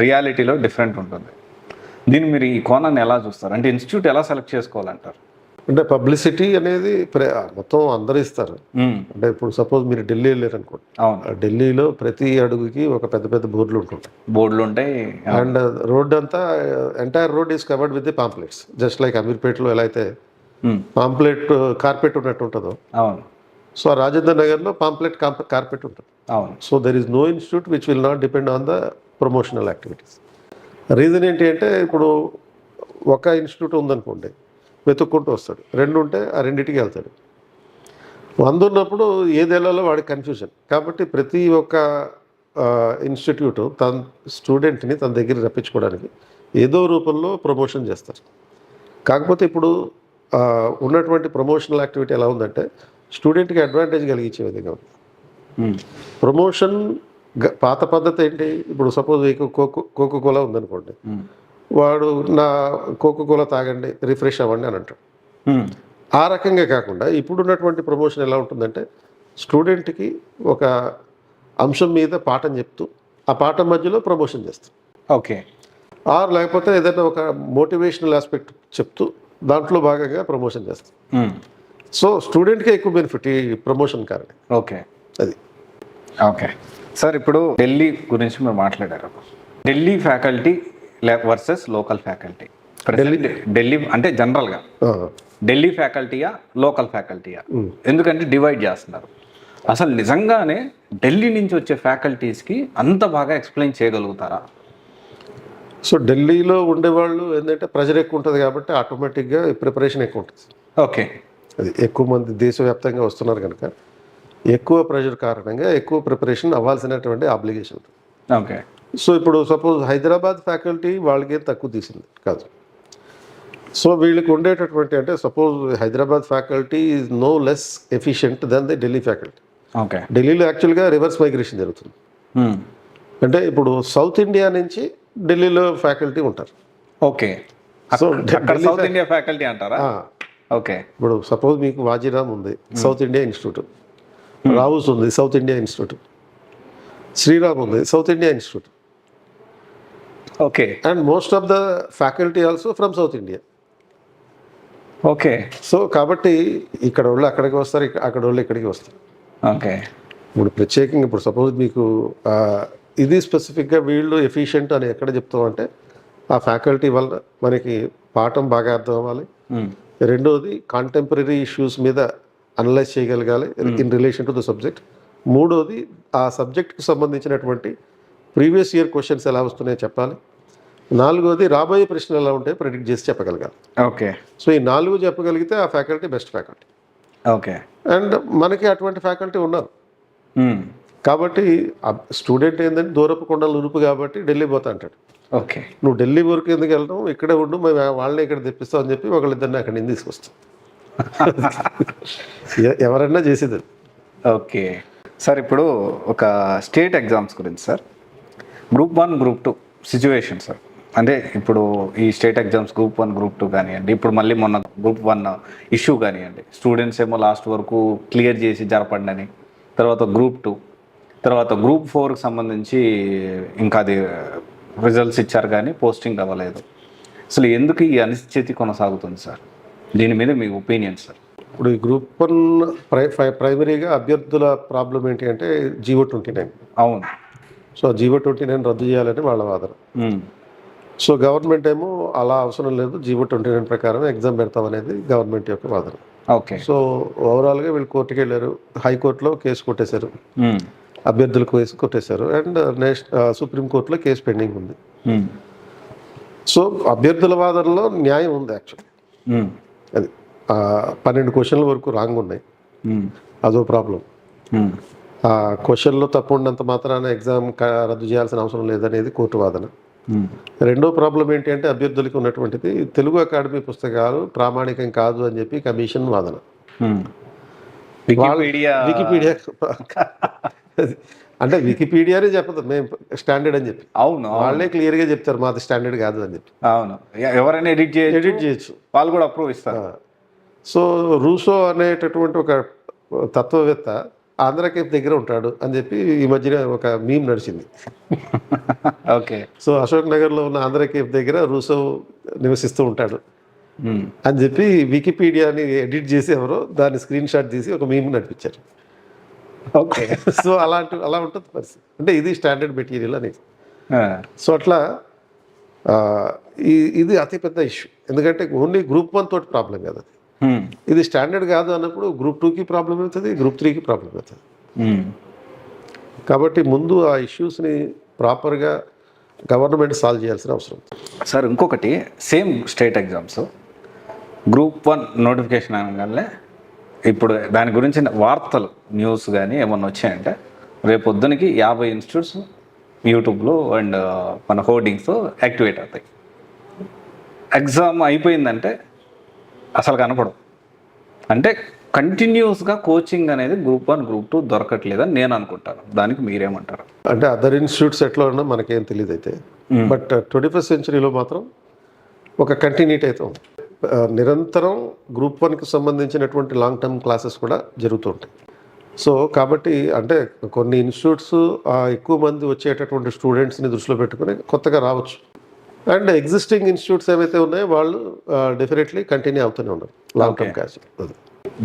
రియాలిటీలో డిఫరెంట్ ఉంటుంది. దీన్ని మీరు ఈ కోణాన్ని ఎలా చూస్తారు? అంటే ఇన్స్టిట్యూట్ ఎలా సెలెక్ట్ చేసుకోవాలంటారు? అంటే పబ్లిసిటీ అనేది మొత్తం అందరూ ఇస్తారు. అంటే ఇప్పుడు సపోజ్ మీరు ఢిల్లీ వెళ్ళారనుకోండి, అవును, ఢిల్లీలో ప్రతి అడుగుకి ఒక పెద్ద పెద్ద బోర్డులు ఉంటుంటాయి. బోర్డులు ఉంటాయి. అండ్ రోడ్ అంతా entire road is covered with the pamphlets, just like అమీర్పేటలో ఎలా అయితే పాంప్లెట్ కార్పెట్ ఉన్నట్టు ఉంటుందో, అవును, సో రాజేంద్ర నగర్లో పాంప్లెట్ కార్పెట్ ఉంటుంది. అవును. So there is no institute which will not depend on the promotional activities. Reason ఏంటి అంటే ఇప్పుడు ఒక ఇన్స్టిట్యూట్ ఉందనుకోండి, వెతుక్కుంటూ వస్తాడు. 2 ఉంటే ఆ రెండింటికి వెళ్తాడు. 100 ఉన్నప్పుడు ఏది వెళ్ళాలో వాడికి కన్ఫ్యూజన్. కాబట్టి ప్రతి ఒక్క ఇన్స్టిట్యూట్ తన స్టూడెంట్ని తన దగ్గర రప్పించుకోవడానికి ఏదో రూపంలో ప్రమోషన్ చేస్తారు. కాకపోతే ఇప్పుడు ఉన్నటువంటి ప్రమోషనల్ యాక్టివిటీ ఎలా ఉందంటే స్టూడెంట్కి అడ్వాంటేజ్ కలిగించే విధంగా ఉంది. ప్రమోషన్ పాత పద్ధతి ఏంటి? ఇప్పుడు సపోజ్ కోకో కోలా ఉందనుకోండి, వాడు నా కోకో కోలా తాగండి, రిఫ్రెష్ అవ్వండి అని అంటాడు. ఆ రకంగా కాకుండా ఇప్పుడు ఉన్నటువంటి ప్రమోషన్ ఎలా ఉంటుందంటే స్టూడెంట్కి ఒక అంశం మీద పాఠం చెప్తూ ఆ పాఠం మధ్యలో ప్రమోషన్ చేస్తాం. ఓకే. ఆర్ లేకపోతే ఏదైనా ఒక మోటివేషనల్ ఆస్పెక్ట్ చెప్తూ దాంట్లో భాగంగా ప్రమోషన్ చేస్తాం. సో స్టూడెంట్కే ఎక్కువ బెనిఫిట్ ఈ ప్రమోషన్ కారణం. ఓకే, అది. ఓకే సార్, ఇప్పుడు ఢిల్లీ గురించి మీరు మాట్లాడారు. Delhi faculty versus local faculty. Delhi అంటే జనరల్గా ఢిల్లీ ఫ్యాకల్టీయా లోకల్ ఫ్యాకల్టీయా? ఎందుకంటే డివైడ్ చేస్తున్నారు. అసలు నిజంగానే ఢిల్లీ నుంచి వచ్చే ఫ్యాకల్టీస్కి అంత బాగా ఎక్స్ప్లెయిన్ చేయగలుగుతారా? సో ఢిల్లీలో ఉండేవాళ్ళు ఏంటంటే ప్రెజర్ ఎక్కువ ఉంటుంది కాబట్టి ఆటోమేటిక్గా ప్రిపరేషన్ ఎక్కువ ఉంటుంది. ఓకే. అది ఎక్కువ మంది దేశవ్యాప్తంగా వస్తున్నారు కనుక ఎక్కువ ప్రెషర్ కారణంగా ఎక్కువ ప్రిపరేషన్ అవ్వాల్సినటువంటి ఆబ్లిగేషన్ ఉంటుంది. ఓకే. సో ఇప్పుడు సపోజ్ హైదరాబాద్ ఫ్యాకల్టీ వాళ్ళకి తక్కువ తీసింది కాదు. సో వీళ్ళకి ఉండేటటువంటి అంటే suppose Hyderabad faculty is no less efficient then the Delhi faculty. Okay. ఢిల్లీలో యాక్చువల్గా రివర్స్ మైగ్రేషన్ జరుగుతుంది. అంటే ఇప్పుడు సౌత్ ఇండియా నుంచి ఢిల్లీలో ఫ్యాకల్టీ ఉంటారు. Okay. So south India faculty అంటారా? ఓకే. ఇప్పుడు సపోజ్ మీకు వాజీరామ్ ఉంది, సౌత్ ఇండియా ఇన్స్టిట్యూట్. రావుస్ ఉంది, సౌత్ ఇండియా ఇన్స్టిట్యూట్. శ్రీరామ్ ఉంది, South India institute. Okay. And most of the faculty also from South India. Okay. So కాబట్టి ఇక్కడ వాళ్ళు అక్కడికి వస్తారు, అక్కడ వాళ్ళు ఇక్కడికి వస్తారు. ఓకే. ఇప్పుడు ప్రత్యేకంగా ఇప్పుడు సపోజ్ మీకు ఇది స్పెసిఫిక్గా వీళ్ళు ఎఫిషియెంట్ అని ఎక్కడ చెప్తామంటే ఆ ఫ్యాకల్టీ వల్ల మనకి పాఠం బాగా అర్థం అవ్వాలి. రెండోది కాంటెంపరీ ఇష్యూస్ మీద అనలైజ్ చేయగలగాలి in relation to the subject. మూడోది ఆ సబ్జెక్ట్కి సంబంధించినటువంటి ప్రీవియస్ ఇయర్ క్వశ్చన్స్ ఎలా వస్తున్నాయో చెప్పాలి. నాలుగోది రాబోయే ప్రశ్నలు ఎలా ఉంటాయో ప్రెడిక్ట్ చేసి చెప్పగలగాలి. ఓకే. సో ఈ 4 చెప్పగలిగితే ఆ faculty best faculty. Okay. And మనకి అటువంటి ఫ్యాకల్టీ ఉన్నారు. కాబట్టి స్టూడెంట్ ఏంటంటే దూరపు కొండలు ఉరుపు కాబట్టి ఢిల్లీ పోతా అంటాడు. ఓకే. నువ్వు ఢిల్లీ వరకు ఎందుకు వెళ్ళడం, ఇక్కడే ఉండు, మేము వాళ్ళని ఇక్కడ తెప్పిస్తాం అని చెప్పి ఒకళ్ళిద్దరిని అక్కడి నుంచి తీసుకొస్తాం. ఎవరైనా చేసేది. ఓకే సార్, ఇప్పుడు ఒక స్టేట్ ఎగ్జామ్స్ గురించి sir, group 1 group 2 situation sir. అంటే ఇప్పుడు ఈ స్టేట్ ఎగ్జామ్స్ గ్రూప్ 1 గ్రూప్ 2 కానివ్వండి, ఇప్పుడు మళ్ళీ మొన్న గ్రూప్ 1 ఇష్యూ కానివ్వండి, స్టూడెంట్స్ ఏమో లాస్ట్ వరకు క్లియర్ చేసి జరపండి అని, తర్వాత గ్రూప్ 2, తర్వాత గ్రూప్ 4కి సంబంధించి ఇంకా అది రిజల్ట్స్ ఇచ్చారు కానీ పోస్టింగ్ అవ్వలేదు. అసలు ఎందుకు ఈ అనిశ్చితి కొనసాగుతుంది సార్? దీని మీద మీ ఒపీనియన్ సార్? ఇప్పుడు ఈ గ్రూప్ 1 ప్రైమరీగా అభ్యర్థుల ప్రాబ్లం ఏంటి అంటే జీవో 29. అవును. సో జీవో 29 రద్దు చేయాలని వాళ్ళ వాదన. సో గవర్నమెంట్ ఏమో అలా అవసరం లేదు, జీవో 29 ప్రకారం ఎగ్జామ్ పెడతామనేది గవర్నమెంట్ యొక్క వాదన. ఓకే. సో ఓవరాల్గా వీళ్ళు కోర్టుకి వెళ్ళారు, హైకోర్టులో కేసు కొట్టేశారు, అభ్యర్థులకు కేసు కొట్టేశారు, అండ్ సుప్రీంకోర్టులో కేసు పెండింగ్ ఉంది. సో అభ్యర్థుల వాదనలో న్యాయం ఉంది యాక్చువల్లీ. అది 12 క్వశ్చన్ల వరకు రాంగ్ ఉన్నాయి, అదో ప్రాబ్లం. ఆ క్వశ్చన్లో తప్పు ఉన్నంత మాత్రాన ఎగ్జామ్ రద్దు చేయాల్సిన అవసరం లేదనేది కోర్టు వాదన. రెండో ప్రాబ్లం ఏంటి అంటే అభ్యర్థులకి ఉన్నటువంటిది తెలుగు అకాడమీ పుస్తకాలు ప్రామాణికం కాదు అని చెప్పి కమిషన్ వాదన. వికీపీడియా అంటే వికీపీడియానే చెప్పదు మేము స్టాండర్డ్ అని చెప్పి. అవును, వాళ్ళే క్లియర్గా చెప్తారు మాది స్టాండర్డ్ కాదు అని చెప్పి. అవును, ఎవరైనా ఎడిట్ చేయొచ్చు, వాళ్ళు కూడా అప్రూవ్ ఇస్తారు. సో రూసో అనేటటువంటి ఒక తత్వవేత్త ఆంధ్ర కేఫ్ దగ్గర ఉంటాడు అని చెప్పి ఈ మధ్యన ఒక మీమ్ నడిచింది. ఓకే. సో అశోక్ నగర్లో ఉన్న ఆంధ్ర కేఫ్ దగ్గర రూసో నివసిస్తూ ఉంటాడు అని చెప్పి వికీపీడియాని ఎడిట్ చేసి ఎవరో దాన్ని స్క్రీన్ షాట్ తీసి ఒక మీమ్ నడిపించారు. ఓకే. సో అలా ఉంటుంది పరిస్థితి. అంటే ఇది స్టాండర్డ్ మెటీరియల్ అనేది. సో అట్లా ఇది అతిపెద్ద ఇష్యూ. ఎందుకంటే ఓన్లీ గ్రూప్ 1 తోటి ప్రాబ్లం కదా అది. ఇది స్టాండర్డ్ కాదు అన్నప్పుడు గ్రూప్ 2కి ప్రాబ్లం అవుతుంది, గ్రూప్ 3కి ప్రాబ్లం అవుతుంది. కాబట్టి ముందు ఆ ఇష్యూస్ని ప్రాపర్గా గవర్నమెంట్ సాల్వ్ చేయాల్సిన అవసరం. సార్ ఇంకొకటి, same state exams group 1 notification అనగానే ఇప్పుడు దాని గురించి వార్తలు న్యూస్ కానీ ఏమన్నా వచ్చాయంటే రేపొద్దునకి 50 ఇన్స్టిట్యూట్స్ యూట్యూబ్లో అండ్ మన హోర్డింగ్స్ యాక్టివేట్ అవుతాయి. ఎగ్జామ్ అయిపోయిందంటే అసలు కనపడవు. అంటే కంటిన్యూస్గా కోచింగ్ అనేది గ్రూప్ 1 గ్రూప్ 2 దొరకట్లేదని నేను అనుకుంటాను. దానికి మీరేమంటారు? అంటే అదర్ ఇన్స్టిట్యూట్స్ ఎట్లా ఉన్నా మనకేం తెలియదు అయితే, బట్ 21st సెంచరీలో మాత్రం ఒక కంటిన్యూటీ అయితే ఉంది. నిరంతరం గ్రూప్ 1కి సంబంధించినటువంటి లాంగ్ టర్మ్ క్లాసెస్ కూడా జరుగుతూ ఉంటాయి. సో కాబట్టి అంటే కొన్ని ఇన్స్టిట్యూట్స్ ఎక్కువ మంది వచ్చేటటువంటి స్టూడెంట్స్ని దృష్టిలో పెట్టుకుని కొత్తగా రావచ్చు. అండ్ ఎగ్జిస్టింగ్ ఇన్స్టిట్యూట్స్ ఏవైతే ఉన్నాయో వాళ్ళు డెఫినెట్లీ కంటిన్యూ అవుతూనే ఉన్నారు long term class.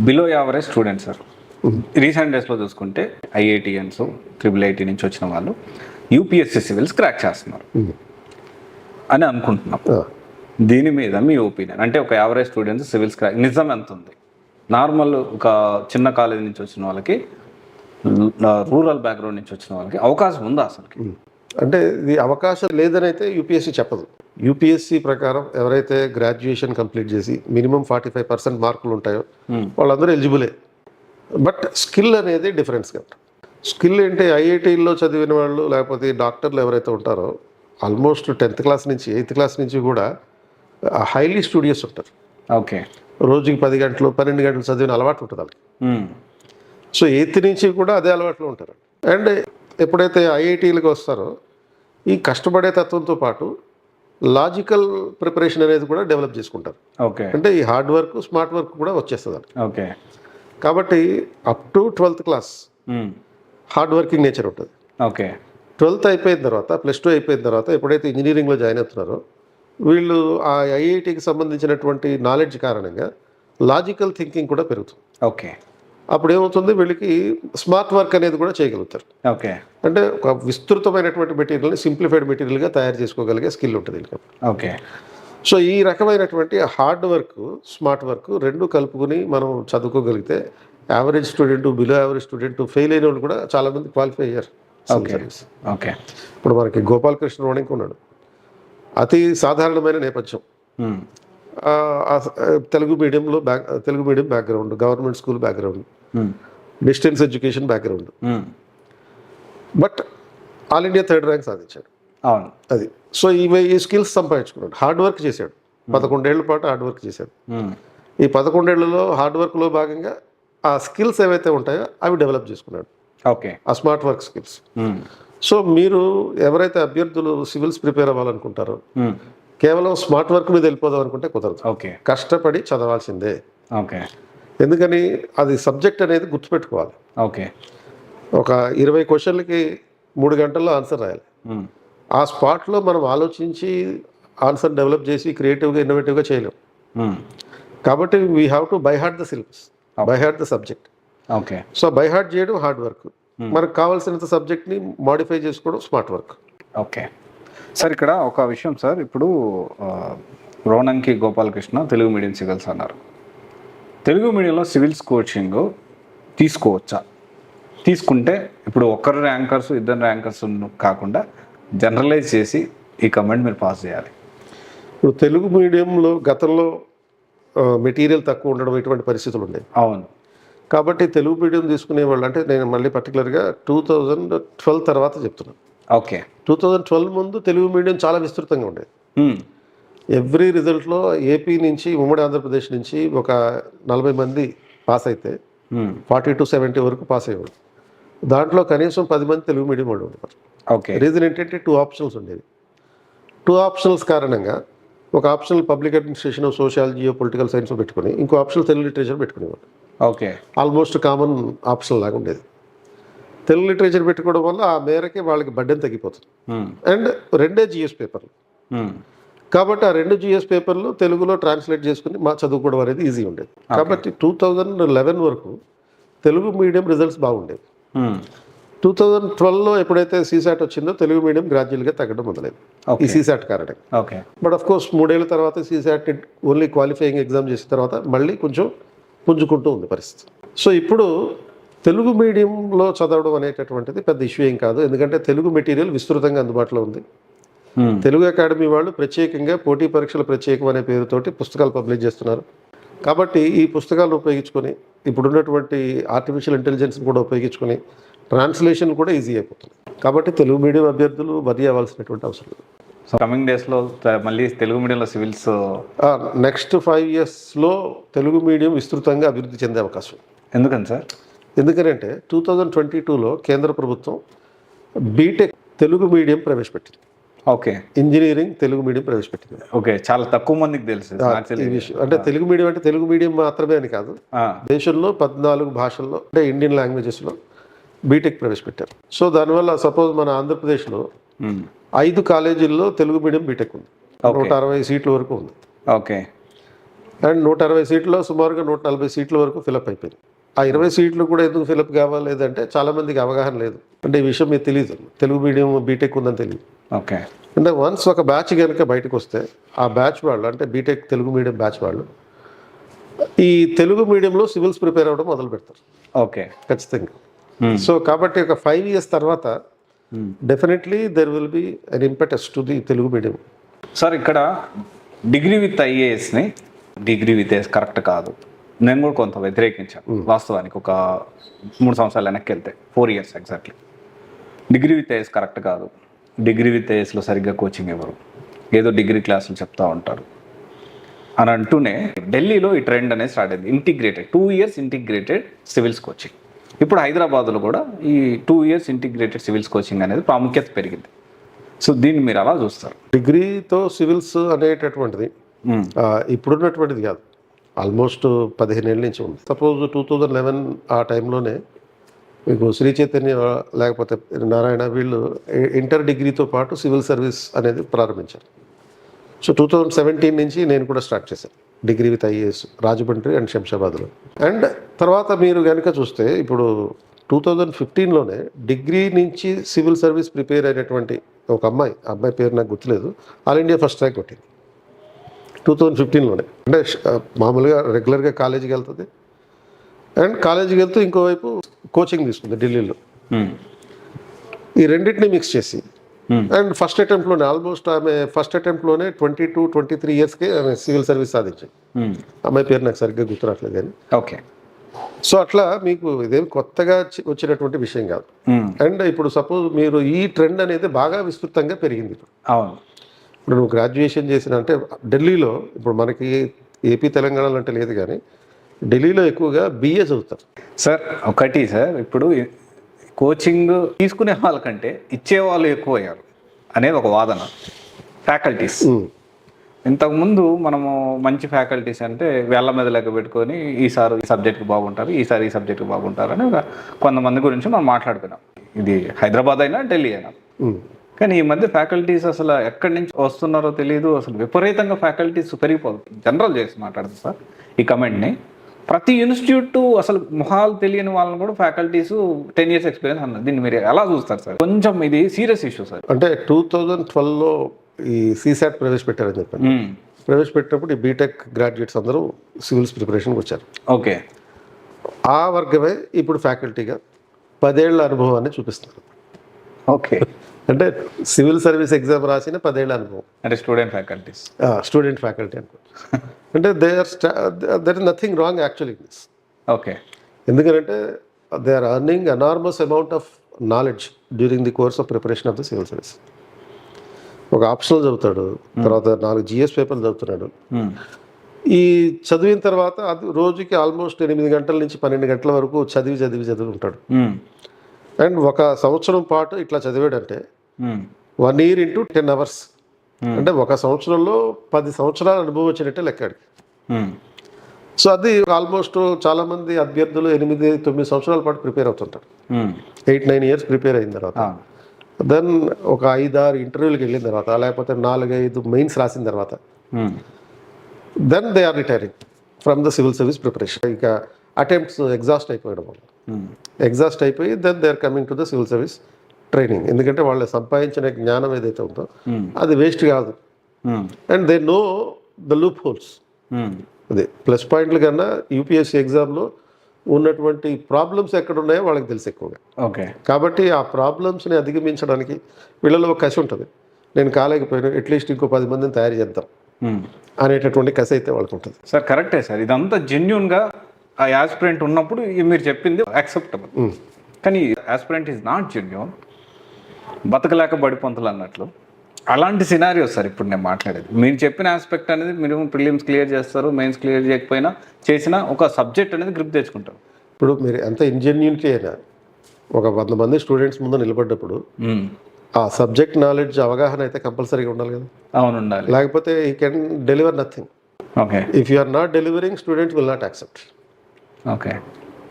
Below average students sir recent డేస్లో చూసుకుంటే IITians IIIT నుంచి వచ్చిన వాళ్ళు UPSC సివిల్స్ క్రాక్ చేస్తున్నారు అని అనుకుంటున్నాం. దీని మీద మీ ఒపీనియన్? అంటే ఒక యావరేజ్ స్టూడెంట్స్ సివిల్స్ క్రాక్ నిజం ఎంత ఉంది? నార్మల్ ఒక చిన్న కాలేజ్ నుంచి వచ్చిన వాళ్ళకి, రూరల్ బ్యాక్గ్రౌండ్ నుంచి వచ్చిన వాళ్ళకి అవకాశం ఉందా అసలుకి? అంటే ఇది అవకాశం లేదని అయితే యూపీఎస్సీ చెప్పదు. యూపీఎస్సీ ప్రకారం ఎవరైతే గ్రాడ్యుయేషన్ కంప్లీట్ చేసి మినిమం 45% మార్కులు ఉంటాయో వాళ్ళందరూ ఎలిజిబులే. బట్ స్కిల్ అనేది డిఫరెన్స్ కదా. స్కిల్ ఏంటి, ఐఐటీల్లో చదివిన వాళ్ళు లేకపోతే డాక్టర్లు ఎవరైతే ఉంటారో ఆల్మోస్ట్ 10th క్లాస్ నుంచి 8th క్లాస్ నుంచి కూడా హైలీ స్టూడియస్ ఉంటారు. ఓకే. రోజుకి 10 గంటలు 12 గంటలు చదివిన అలవాటు ఉంటుంది వాళ్ళకి. సో 8th నుంచి కూడా అదే అలవాట్లో ఉంటారు. అండ్ ఎప్పుడైతే ఐఐటీలకు వస్తారో ఈ కష్టపడే తత్వంతో పాటు లాజికల్ ప్రిపరేషన్ అనేది కూడా డెవలప్ చేసుకుంటారు. ఓకే. అంటే ఈ హార్డ్ వర్క్ స్మార్ట్ వర్క్ కూడా వచ్చేస్తుంది. ఓకే. కాబట్టి up to 12th class hard working nature ఉంటుంది. ఓకే. 12th అయిపోయిన తర్వాత +2 అయిపోయిన తర్వాత ఎప్పుడైతే ఇంజనీరింగ్లో జాయిన్ అవుతున్నారో వీళ్ళు ఆ ఐఐటీకి సంబంధించినటువంటి నాలెడ్జ్ కారణంగా లాజికల్ థింకింగ్ కూడా పెరుగుతుంది. ఓకే. అప్పుడు ఏమవుతుంది, వీళ్ళకి స్మార్ట్ వర్క్ అనేది కూడా చేయగలుగుతారు. ఓకే. అంటే ఒక విస్తృతమైనటువంటి మెటీరియల్ని సింప్లిఫైడ్ మెటీరియల్గా తయారు చేసుకోగలిగే స్కిల్ ఉంటుంది. ఓకే. సో ఈ రకమైనటువంటి హార్డ్ వర్క్ స్మార్ట్ వర్క్ రెండు కలుపుకొని మనం చదువుకోగలిగితే average student, below average student, fail అయిన వాళ్ళు కూడా చాలామంది క్వాలిఫై అయ్యారు. ఓకే. ఓకే. ఇప్పుడు మనకి గోపాలకృష్ణ రోణింగ్ ఉన్నాడు. అతి సాధారణమైన నేపథ్యం, Telugu medium background, government school background, distance education background, but all India 3rd rank సాధించాడు. అవును. అది సో ఈ స్కిల్స్ సంపాదించుకున్నాడు. హార్డ్ వర్క్ చేశాడు, 11 ఏళ్ల పాటు హార్డ్ వర్క్ చేశాడు. ఈ 11 ఏళ్లలో హార్డ్ వర్క్లో భాగంగా ఆ స్కిల్స్ ఏవైతే ఉంటాయో అవి డెవలప్ చేసుకున్నాడు. ఓకే. ఆ స్మార్ట్ వర్క్ స్కిల్స్. సో మీరు ఎవరైతే అభ్యర్థులు సివిల్స్ ప్రిపేర్ అవ్వాలనుకుంటారో కేవలం స్మార్ట్ వర్క్ మీద వెళ్ళిపోదాం అనుకుంటే కుదరదు. ఓకే. కష్టపడి చదవాల్సిందే. ఓకే. ఎందుకని అది సబ్జెక్ట్ అనేది గుర్తుపెట్టుకోవాలి. ఓకే. ఒక 20 క్వశ్చన్లకి 3 గంటల్లో ఆన్సర్ రాయాలి. ఆ స్పాట్లో మనం ఆలోచించి ఆన్సర్ డెవలప్ చేసి క్రియేటివ్గా ఇన్నోవేటివ్గా చేయలేం. కాబట్టి we have to buy heart the syllabus, by heart the subject. Okay. So by heart చేయడం హార్డ్ వర్క్, మనకు కావాల్సినంత సబ్జెక్ట్ని మాడిఫై చేసుకోవడం స్మార్ట్ వర్క్. ఓకే సార్, ఇక్కడ ఒక విషయం సార్, ఇప్పుడు రోణంకి గోపాలకృష్ణ తెలుగు మీడియం సివిల్స్ అన్నారు. తెలుగు మీడియంలో సివిల్స్ కోచింగ్ తీసుకోవచ్చా? తీసుకుంటే ఇప్పుడు ఒక్కరు ర్యాంకర్స్ 2 ర్యాంకర్స్ కాకుండా జనరలైజ్ చేసి ఈ కమెంట్ మీరు పాస్ చేయాలి. ఇప్పుడు తెలుగు మీడియంలో గతంలో మెటీరియల్ తక్కువ ఉండడం ఇటువంటి పరిస్థితులు ఉండేవి. అవును. కాబట్టి తెలుగు మీడియం తీసుకునే వాళ్ళు, అంటే నేను మళ్ళీ పర్టికులర్గా 2012 తర్వాత చెప్తున్నాను. ఓకే. 2012 ముందు తెలుగు మీడియం చాలా విస్తృతంగా ఉండేది. ఎవ్రీ రిజల్ట్లో ఏపీ నుంచి, ఉమ్మడి ఆంధ్రప్రదేశ్ నుంచి ఒక 40 మంది పాస్ అయితే 40 to 70 వరకు పాస్ అయ్యేవాడు. దాంట్లో కనీసం 10 మంది తెలుగు మీడియం వాళ్ళు ఉండేవారు. ఓకే. రీజన్ ఏంటంటే 2 ఆప్షనల్స్ ఉండేవి. 2 ఆప్షనల్స్ కారణంగా ఒక optional public administration, sociology, political science పెట్టుకుని ఇంకో ఆప్షనల్ తెలుగు లిటరేచర్ పెట్టుకునేవాడు. ఓకే. ఆల్మోస్ట్ కామన్ ఆప్షన్ లాగా ఉండేది. తెలుగు లిటరేచర్ పెట్టుకోవడం వల్ల ఆ మేరకి వాళ్ళకి బడ్డెన్ తగ్గిపోతుంది. అండ్ 2 GS పేపర్లు కాబట్టి ఆ 2 GS పేపర్లు తెలుగులో ట్రాన్స్లేట్ చేసుకుని మా చదువుకోవడం అనేది ఈజీ ఉండేది. కాబట్టి 2011 వరకు తెలుగు మీడియం రిజల్ట్స్ బాగుండేవి. 2012లో ఎప్పుడైతే సీసాట్ వచ్చిందో తెలుగు మీడియం గ్రాడ్యువల్గా తగ్గడం మొదలైంది ఈ సీసాట్ కారణంగా. బట్ ఆఫ్ కోర్స్ 3 ఏళ్ళ తర్వాత సీసాట్ ఓన్లీ క్వాలిఫైయింగ్ ఎగ్జామ్ చేసిన తర్వాత మళ్ళీ కొంచెం పుంజుకుంటూ ఉంది పరిస్థితి. సో ఇప్పుడు తెలుగు మీడియంలో చదవడం అనేటటువంటిది పెద్ద ఇష్యూ ఏం కాదు, ఎందుకంటే తెలుగు మెటీరియల్ విస్తృతంగా అందుబాటులో ఉంది. తెలుగు అకాడమీ వాళ్ళు ప్రత్యేకంగా పోటీ పరీక్షల ప్రత్యేకం అనే పేరుతోటి పుస్తకాలు పబ్లిష్ చేస్తున్నారు. కాబట్టి ఈ పుస్తకాలను ఉపయోగించుకొని ఇప్పుడున్నటువంటి ఆర్టిఫిషియల్ ఇంటెలిజెన్స్ కూడా ఉపయోగించుకొని ట్రాన్స్లేషన్ కూడా ఈజీ అయిపోతుంది. కాబట్టి తెలుగు మీడియం అభ్యర్థులు వరి అవ్వాల్సినటువంటి అవసరం లేదు. సో కమింగ్ డేస్లో మళ్ళీ తెలుగు మీడియంలో సివిల్స్ నెక్స్ట్ 5 yearsలో తెలుగు మీడియం విస్తృతంగా అభివృద్ధి చెందే అవకాశం. ఎందుకని సార్? ఎందుకంటే 2022లో కేంద్ర ప్రభుత్వం బీటెక్ తెలుగు మీడియం ప్రవేశపెట్టింది. ఓకే, ఇంజనీరింగ్ తెలుగు మీడియం ప్రవేశపెట్టింది. ఓకే, చాలా తక్కువ మందికి తెలుసు ఈ విషయం. అంటే తెలుగు మీడియం అంటే తెలుగు మీడియం మాత్రమే అని కాదు, దేశంలో 14 భాషల్లో అంటే ఇండియన్ లాంగ్వేజెస్లో బీటెక్ ప్రవేశపెట్టారు. సో దానివల్ల సపోజ్ మన ఆంధ్రప్రదేశ్లో 5 కాలేజీల్లో తెలుగు మీడియం బీటెక్ ఉంది. 160 సీట్ల వరకు ఉంది. ఓకే, అండ్ 160 సీట్లో సుమారుగా 140 సీట్ల వరకు ఫిలప్ అయిపోయింది. ఆ 20 సీట్లు కూడా ఎందుకు ఫిలప్ కావాలేదంటే చాలామందికి అవగాహన లేదు, అంటే ఈ విషయం మీకు తెలియదు, తెలుగు మీడియం బీటెక్ ఉందని తెలియదు. ఓకే, అంటే వన్స్ ఒక బ్యాచ్ కనుక బయటకు వస్తే ఆ బ్యాచ్ వాళ్ళు అంటే బీటెక్ తెలుగు మీడియం బ్యాచ్ వాళ్ళు ఈ తెలుగు మీడియంలో సివిల్స్ ప్రిపేర్ అవ్వడం మొదలు పెడతారు. ఓకే, ఖచ్చితంగా. సో కాబట్టి ఒక 5 years తర్వాత definitely there will be an impetus to the Telugu medium. Sir ఇక్కడ డిగ్రీ విత్ ఐఏఎస్ని డిగ్రీ విత్ ఐఏఎస్ కరెక్ట్ కాదు, నేను కూడా కొంత వ్యతిరేకించాను వాస్తవానికి. ఒక 3 సంవత్సరాలు వెనక్కి వెళ్తే 4 years exactly degree with IAS correct కాదు, డిగ్రీ విత్ ఐఏఎస్లో సరిగ్గా కోచింగ్ ఇవ్వరు, ఏదో డిగ్రీ క్లాసులు చెప్తా ఉంటారు అని అంటూనే ఢిల్లీలో ఈ ట్రెండ్ అనేది స్టార్ట్ అయింది. Integrated 2 years integrated civils coaching. ఇప్పుడు హైదరాబాద్లో కూడా ఈ 2 years ఇంటిగ్రేటెడ్ సివిల్స్ కోచింగ్ అనేది ప్రాముఖ్యత పెరిగింది. సో దీన్ని మీరు అలా చూస్తారు? డిగ్రీతో సివిల్స్ అనేటటువంటిది ఇప్పుడున్నటువంటిది కాదు, ఆల్మోస్ట్ 15 ఏళ్ళ నుంచి ఉంది. సపోజ్ 2011 ఆ టైంలోనే మీకు శ్రీ చైతన్య లేకపోతే నారాయణ వీళ్ళు ఇంటర్ డిగ్రీతో పాటు సివిల్ సర్వీస్ అనేది ప్రారంభించారు. సో 2017 నుంచి నేను కూడా స్టార్ట్ చేశాను degree with IAS Rajahmundry and శంషాబాద్లో. అండ్ తర్వాత మీరు కనుక చూస్తే ఇప్పుడు 2015లోనే డిగ్రీ నుంచి సివిల్ సర్వీస్ ప్రిపేర్ అయినటువంటి ఒక అమ్మాయి పేరు నాకు గుర్తులేదు, ఆల్ ఇండియా ఫస్ట్ ర్యాంక్ కొట్టింది 2015లోనే. అంటే మామూలుగా రెగ్యులర్గా కాలేజీకి వెళ్తుంది అండ్ కాలేజీకి వెళ్తూ ఇంకోవైపు కోచింగ్ తీసుకుంది ఢిల్లీలో. ఈ రెండింటిని మిక్స్ చేసి అండ్ ఫస్ట్ అటెంప్ట్లోనే ఆల్మోస్ట్ ఆమె ఫస్ట్ అటెంప్ట్లోనే 22-23 yearsకే ఆమె సివిల్ సర్వీస్ సాధించింది. అమ్మాయి పేరు నాకు సరిగ్గా గుర్తురాట్లేదు కానీ. ఓకే, సో అట్లా మీకు ఇదేం కొత్తగా వచ్చినటువంటి విషయం కాదు. అండ్ ఇప్పుడు సపోజ్ మీరు ఈ ట్రెండ్ అనేది బాగా విస్తృతంగా పెరిగింది. అవును, ఇప్పుడు నువ్వు గ్రాడ్యుయేషన్ చేసిన అంటే ఢిల్లీలో ఇప్పుడు మనకి ఏపీ తెలంగాణలో అంటే లేదు కానీ ఢిల్లీలో ఎక్కువగా BA చదువుతారు. సార్ ఒకటి సార్, ఇప్పుడు కోచింగ్ తీసుకునే వాళ్ళకంటే ఇచ్చేవాళ్ళు ఎక్కువ అయ్యారు అనేది ఒక వాదన. ఫ్యాకల్టీస్ ఇంతకుముందు మనము మంచి ఫ్యాకల్టీస్ అంటే వేళ్ల మీద లెక్క పెట్టుకొని ఈసారి ఈ సబ్జెక్ట్కి బాగుంటారు, ఈసారి ఈ సబ్జెక్ట్కి బాగుంటారు అని కొంతమంది గురించి మనం మాట్లాడుకున్నాం. ఇది హైదరాబాద్ అయినా ఢిల్లీ అయినా. కానీ ఈ మధ్య ఫ్యాకల్టీస్ అసలు ఎక్కడి నుంచి వస్తున్నారో తెలియదు, అసలు విపరీతంగా ఫ్యాకల్టీస్ పెరిగిపోతుంది. జనరల్ చేసి మాట్లాడుతుంది సార్ ఈ కమెంట్ని. ప్రతి ఇన్స్టిట్యూట్ అసలు మొహాలు తెలియని వాళ్ళని కూడా ఫ్యాకల్టీస్ 10 years ఎక్స్పీరియన్స్ అన్నారు. దీన్ని మీరు ఎలా చూస్తారు సార్? కొంచెం ఇది సీరియస్ ఇష్యూ సార్. అంటే 2012లో ఈ సీసాట్ ప్రవేశపెట్టారని చెప్పాను. ప్రవేశపెట్టినప్పుడు ఈ బీటెక్ గ్రాడ్యుయేట్స్ అందరూ సివిల్స్ ప్రిపరేషన్కి వచ్చారు. ఓకే, ఆ వర్గమే ఇప్పుడు ఫ్యాకల్టీగా 10 ఏళ్ల అనుభవాన్ని చూపిస్తున్నారు. ఓకే, అంటే సివిల్ సర్వీస్ ఎగ్జామ్ రాసిన 10 ఏళ్ల అనుభవం. అంటే స్టూడెంట్ ఫ్యాకల్టీ అనుకో. అంటే there is nothing wrong actually in this. Okay, ఎందుకంటే they are earning enormous amount of knowledge during the course of preparation of the civil service. ఒక ఆప్షనల్ చదువుతాడు, తర్వాత 4 GS పేపర్లు చదువుతున్నాడు. ఈ చదివిన తర్వాత అది రోజుకి ఆల్మోస్ట్ 8 గంటల నుంచి 12 గంటల వరకు చదివి ఉంటాడు. అండ్ ఒక సంవత్సరం పాటు ఇట్లా చదివాడంటే 1 year into 10 hours అంటే ఒక సంవత్సరంలో 10 సంవత్సరాల అనుభవం వచ్చినట్టే లెక్కాడు. సో అది ఆల్మోస్ట్ చాలామంది అభ్యర్థులు 8-9 సంవత్సరాల పాటు ప్రిపేర్ అవుతుంటారు. 8-9 ఇయర్స్ ప్రిపేర్ అయిన తర్వాత దెన్ ఒక 5-6 ఇంటర్వ్యూలకు వెళ్ళిన తర్వాత, లేకపోతే 4-5 మెయిన్స్ రాసిన తర్వాత then they are retiring from the civil service preparation. ఇక అటెంప్ట్స్ ఎగ్జాస్ట్ అయిపోయడం వల్ల ఎగ్జాస్ట్ అయిపోయి then they are coming to the civil service training. ఎందుకంటే వాళ్ళు సంపాదించిన జ్ఞానం ఏదైతే ఉందో అది వేస్ట్ కాదు. And they know the loopholes. అదే ప్లస్ పాయింట్లు కన్నా యూపీఎస్సీ ఎగ్జామ్లో ఉన్నటువంటి ప్రాబ్లమ్స్ ఎక్కడ ఉన్నాయో వాళ్ళకి తెలుసు ఎక్కువగా. ఓకే, కాబట్టి ఆ ప్రాబ్లమ్స్ని అధిగమించడానికి వీళ్ళలో ఒక కసి ఉంటుంది. నేను కాలేకపోయాను, అట్లీస్ట్ ఇంకో 10 మందిని తయారు చేద్దాం అనేటటువంటి కసి అయితే వాళ్ళకి ఉంటుంది. సార్ కరెక్టే సార్, ఇదంతా జెన్యున్గా ఆ యాస్పిరెంట్ ఉన్నప్పుడు మీరు చెప్పింది యాక్సెప్టబుల్. కానీ aspirant is not genuine, బతకలేక Badipantulu అన్నట్లు అలాంటి సినారియో సార్ ఇప్పుడు నేను మాట్లాడేది. మీరు చెప్పిన ఆస్పెక్ట్ అనేది మీరు ప్రిలిమ్స్ క్లియర్ చేస్తారు, మెయిన్స్ క్లియర్ చేయకపోయినా చేసిన ఒక సబ్జెక్ట్ అనేది గ్రిప్ తెచ్చుకుంటారు. ఇప్పుడు మీరు ఎంత ఇంజెన్యూనిటీ అయినా ఒక 100 మంది స్టూడెంట్స్ ముందు నిలబడ్డప్పుడు ఆ సబ్జెక్ట్ నాలెడ్జ్ అవగాహన అయితే కంపల్సరీగా ఉండాలి కదా. అవును, ఉండాలి. లేకపోతే ఈ can deliver nothing. Okay, if you are not delivering, students will not accept. Okay,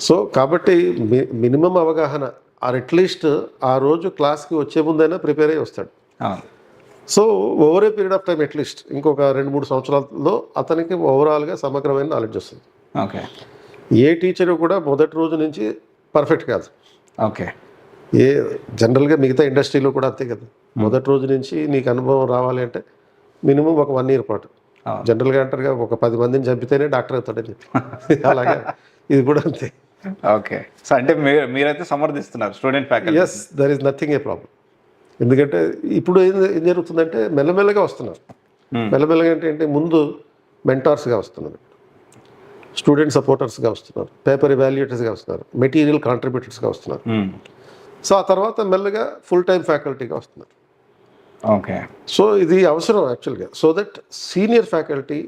so కాబట్టి మినిమం అవగాహన ఆర్ అట్లీస్ట్ ఆ రోజు క్లాస్కి వచ్చే ముందైనా ప్రిపేర్ అయ్యి వస్తాడు. So over a period of time at least ఇంకొక 2-3 సంవత్సరాల్లో అతనికి ఓవరాల్గా సమగ్రమైన నాలెడ్జ్ వస్తుంది. ఓకే, ఏ టీచరు కూడా మొదటి రోజు నుంచి పర్ఫెక్ట్ కాదు. ఓకే, ఏ జనరల్గా మిగతా ఇండస్ట్రీలో కూడా అంతే కదా. మొదటి రోజు నుంచి నీకు అనుభవం రావాలి అంటే మినిమం ఒక 1 ఇయర్ పాటు. జనరల్గా అంటారుగా ఒక 10 మందిని చంపితేనే డాక్టర్ అవుతాడని చెప్పి, అలాగే ఇది కూడా అంతే. ఓకే, సో అంటే మీరైతే సమర్థిస్తున్నారు student faculty. Yes, there is nothing a problem. ఎందుకంటే ఇప్పుడు ఏం జరుగుతుందంటే మెల్లమెల్లగా వస్తున్నారు. మెల్లమెల్లగా అంటే ఏంటి, ముందు మెంటార్స్గా వస్తున్నారు, స్టూడెంట్ సపోర్టర్స్గా వస్తున్నారు, పేపర్ ఎవాల్యుయేటర్స్గా వస్తున్నారు, మెటీరియల్ కాంట్రిబ్యూటర్స్గా వస్తున్నారు. సో ఆ తర్వాత మెల్లగా ఫుల్ టైం ఫ్యాకల్టీగా వస్తున్నారు. ఓకే, సో ఇది అవసరం యాక్చువల్గా, so that senior faculty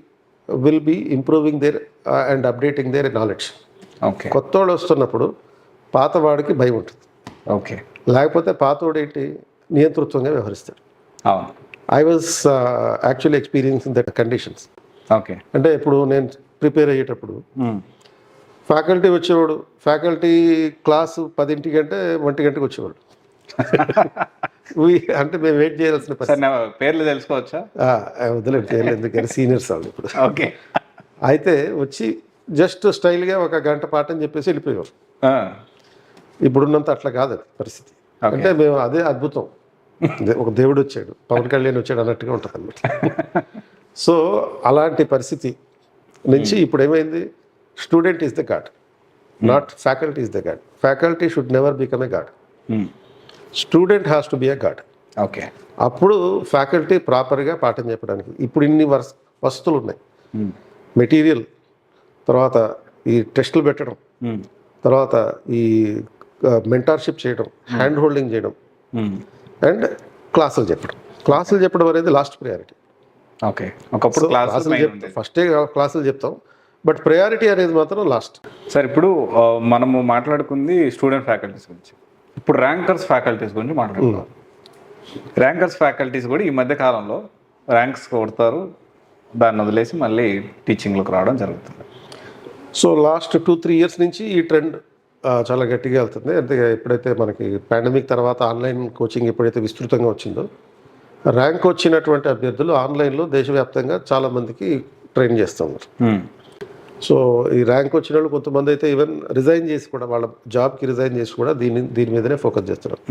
will be improving their and updating their knowledge. Okay, కొత్త వాళ్ళు వస్తున్నప్పుడు పాతవాడికి భయం ఉంటుంది. ఓకే, లేకపోతే పాతవాడు ఏంటి, నియంతృత్వంగా వ్యవహరిస్తాడు. అవును, I was actually experiencing that conditions. Okay, అంటే ఇప్పుడు నేను ప్రిపేర్ అయ్యేటప్పుడు ఫ్యాకల్టీ వచ్చేవాడు, ఫ్యాకల్టీ క్లాసు 10 అంటే 1 వచ్చేవాడు. అంటే మేము వెయిట్ చేయాల్సిన పేర్లు తెలుసుకోవచ్చా? వదిలేదు, పేర్లు ఎందుకంటే సీనియర్స్ వాళ్ళు ఇప్పుడు. ఓకే, అయితే వచ్చి జస్ట్ స్టైల్గా 1 గంట పాఠం చెప్పేసి వెళ్ళిపోయేవారు. ఇప్పుడున్నంత అట్లా కాదు అది పరిస్థితి. అంటే మేము అదే అద్భుతం, ఒక దేవుడు వచ్చాడు, పవన్ కళ్యాణ్ వచ్చాడు అన్నట్టుగా ఉంటుంది అన్నమాట. సో అలాంటి పరిస్థితి నుంచి ఇప్పుడు ఏమైంది, student is the God, not faculty is the God. Faculty should never become a God, student has to be a God. Okay, అప్పుడు ఫ్యాకల్టీ ప్రాపర్గా పాఠం చెప్పడానికి. ఇప్పుడు ఇన్ని వస్తువులు ఉన్నాయి, మెటీరియల్, తర్వాత ఈ టెస్టులు పెట్టడం, తర్వాత ఈ మెంటార్షిప్ చేయడం, హ్యాండ్ హోల్డింగ్ చేయడం, అండ్ క్లాసులు చెప్పడం అనేది లాస్ట్ ప్రయారిటీ. ఓకే, ఒకప్పుడు క్లాసులు చెప్తాం, ఫస్టే క్లాసులు చెప్తాం, బట్ ప్రయారిటీ అనేది మాత్రం లాస్ట్. సార్ ఇప్పుడు మనము మాట్లాడుకుంది స్టూడెంట్ ఫ్యాకల్టీస్ గురించి, ఇప్పుడు ర్యాంకర్స్ ఫ్యాకల్టీస్ గురించి మాట్లాడుకుందాం. ర్యాంకర్స్ ఫ్యాకల్టీస్ కూడా ఈ మధ్య కాలంలో ర్యాంక్స్ కొడతారు, దాన్ని వదిలేసి మళ్ళీ టీచింగ్లోకి రావడం జరుగుతుంది. సో లాస్ట్ 2-3 ఇయర్స్ నుంచి ఈ ట్రెండ్ చాలా గట్టిగా వెళ్తుంది. అంటే ఎప్పుడైతే మనకి పాండమిక్ తర్వాత ఆన్లైన్ కోచింగ్ ఎప్పుడైతే విస్తృతంగా వచ్చిందో, ర్యాంక్ వచ్చినటువంటి అభ్యర్థులు ఆన్లైన్లో దేశవ్యాప్తంగా చాలామందికి ట్రైన్ చేస్తున్నారు. సో ఈ ర్యాంక్ వచ్చిన వాళ్ళు కొంతమంది అయితే ఈవెన్ రిజైన్ చేసి కూడా, వాళ్ళ జాబ్కి రిజైన్ చేసి కూడా దీని మీదనే ఫోకస్ చేస్తున్నారు.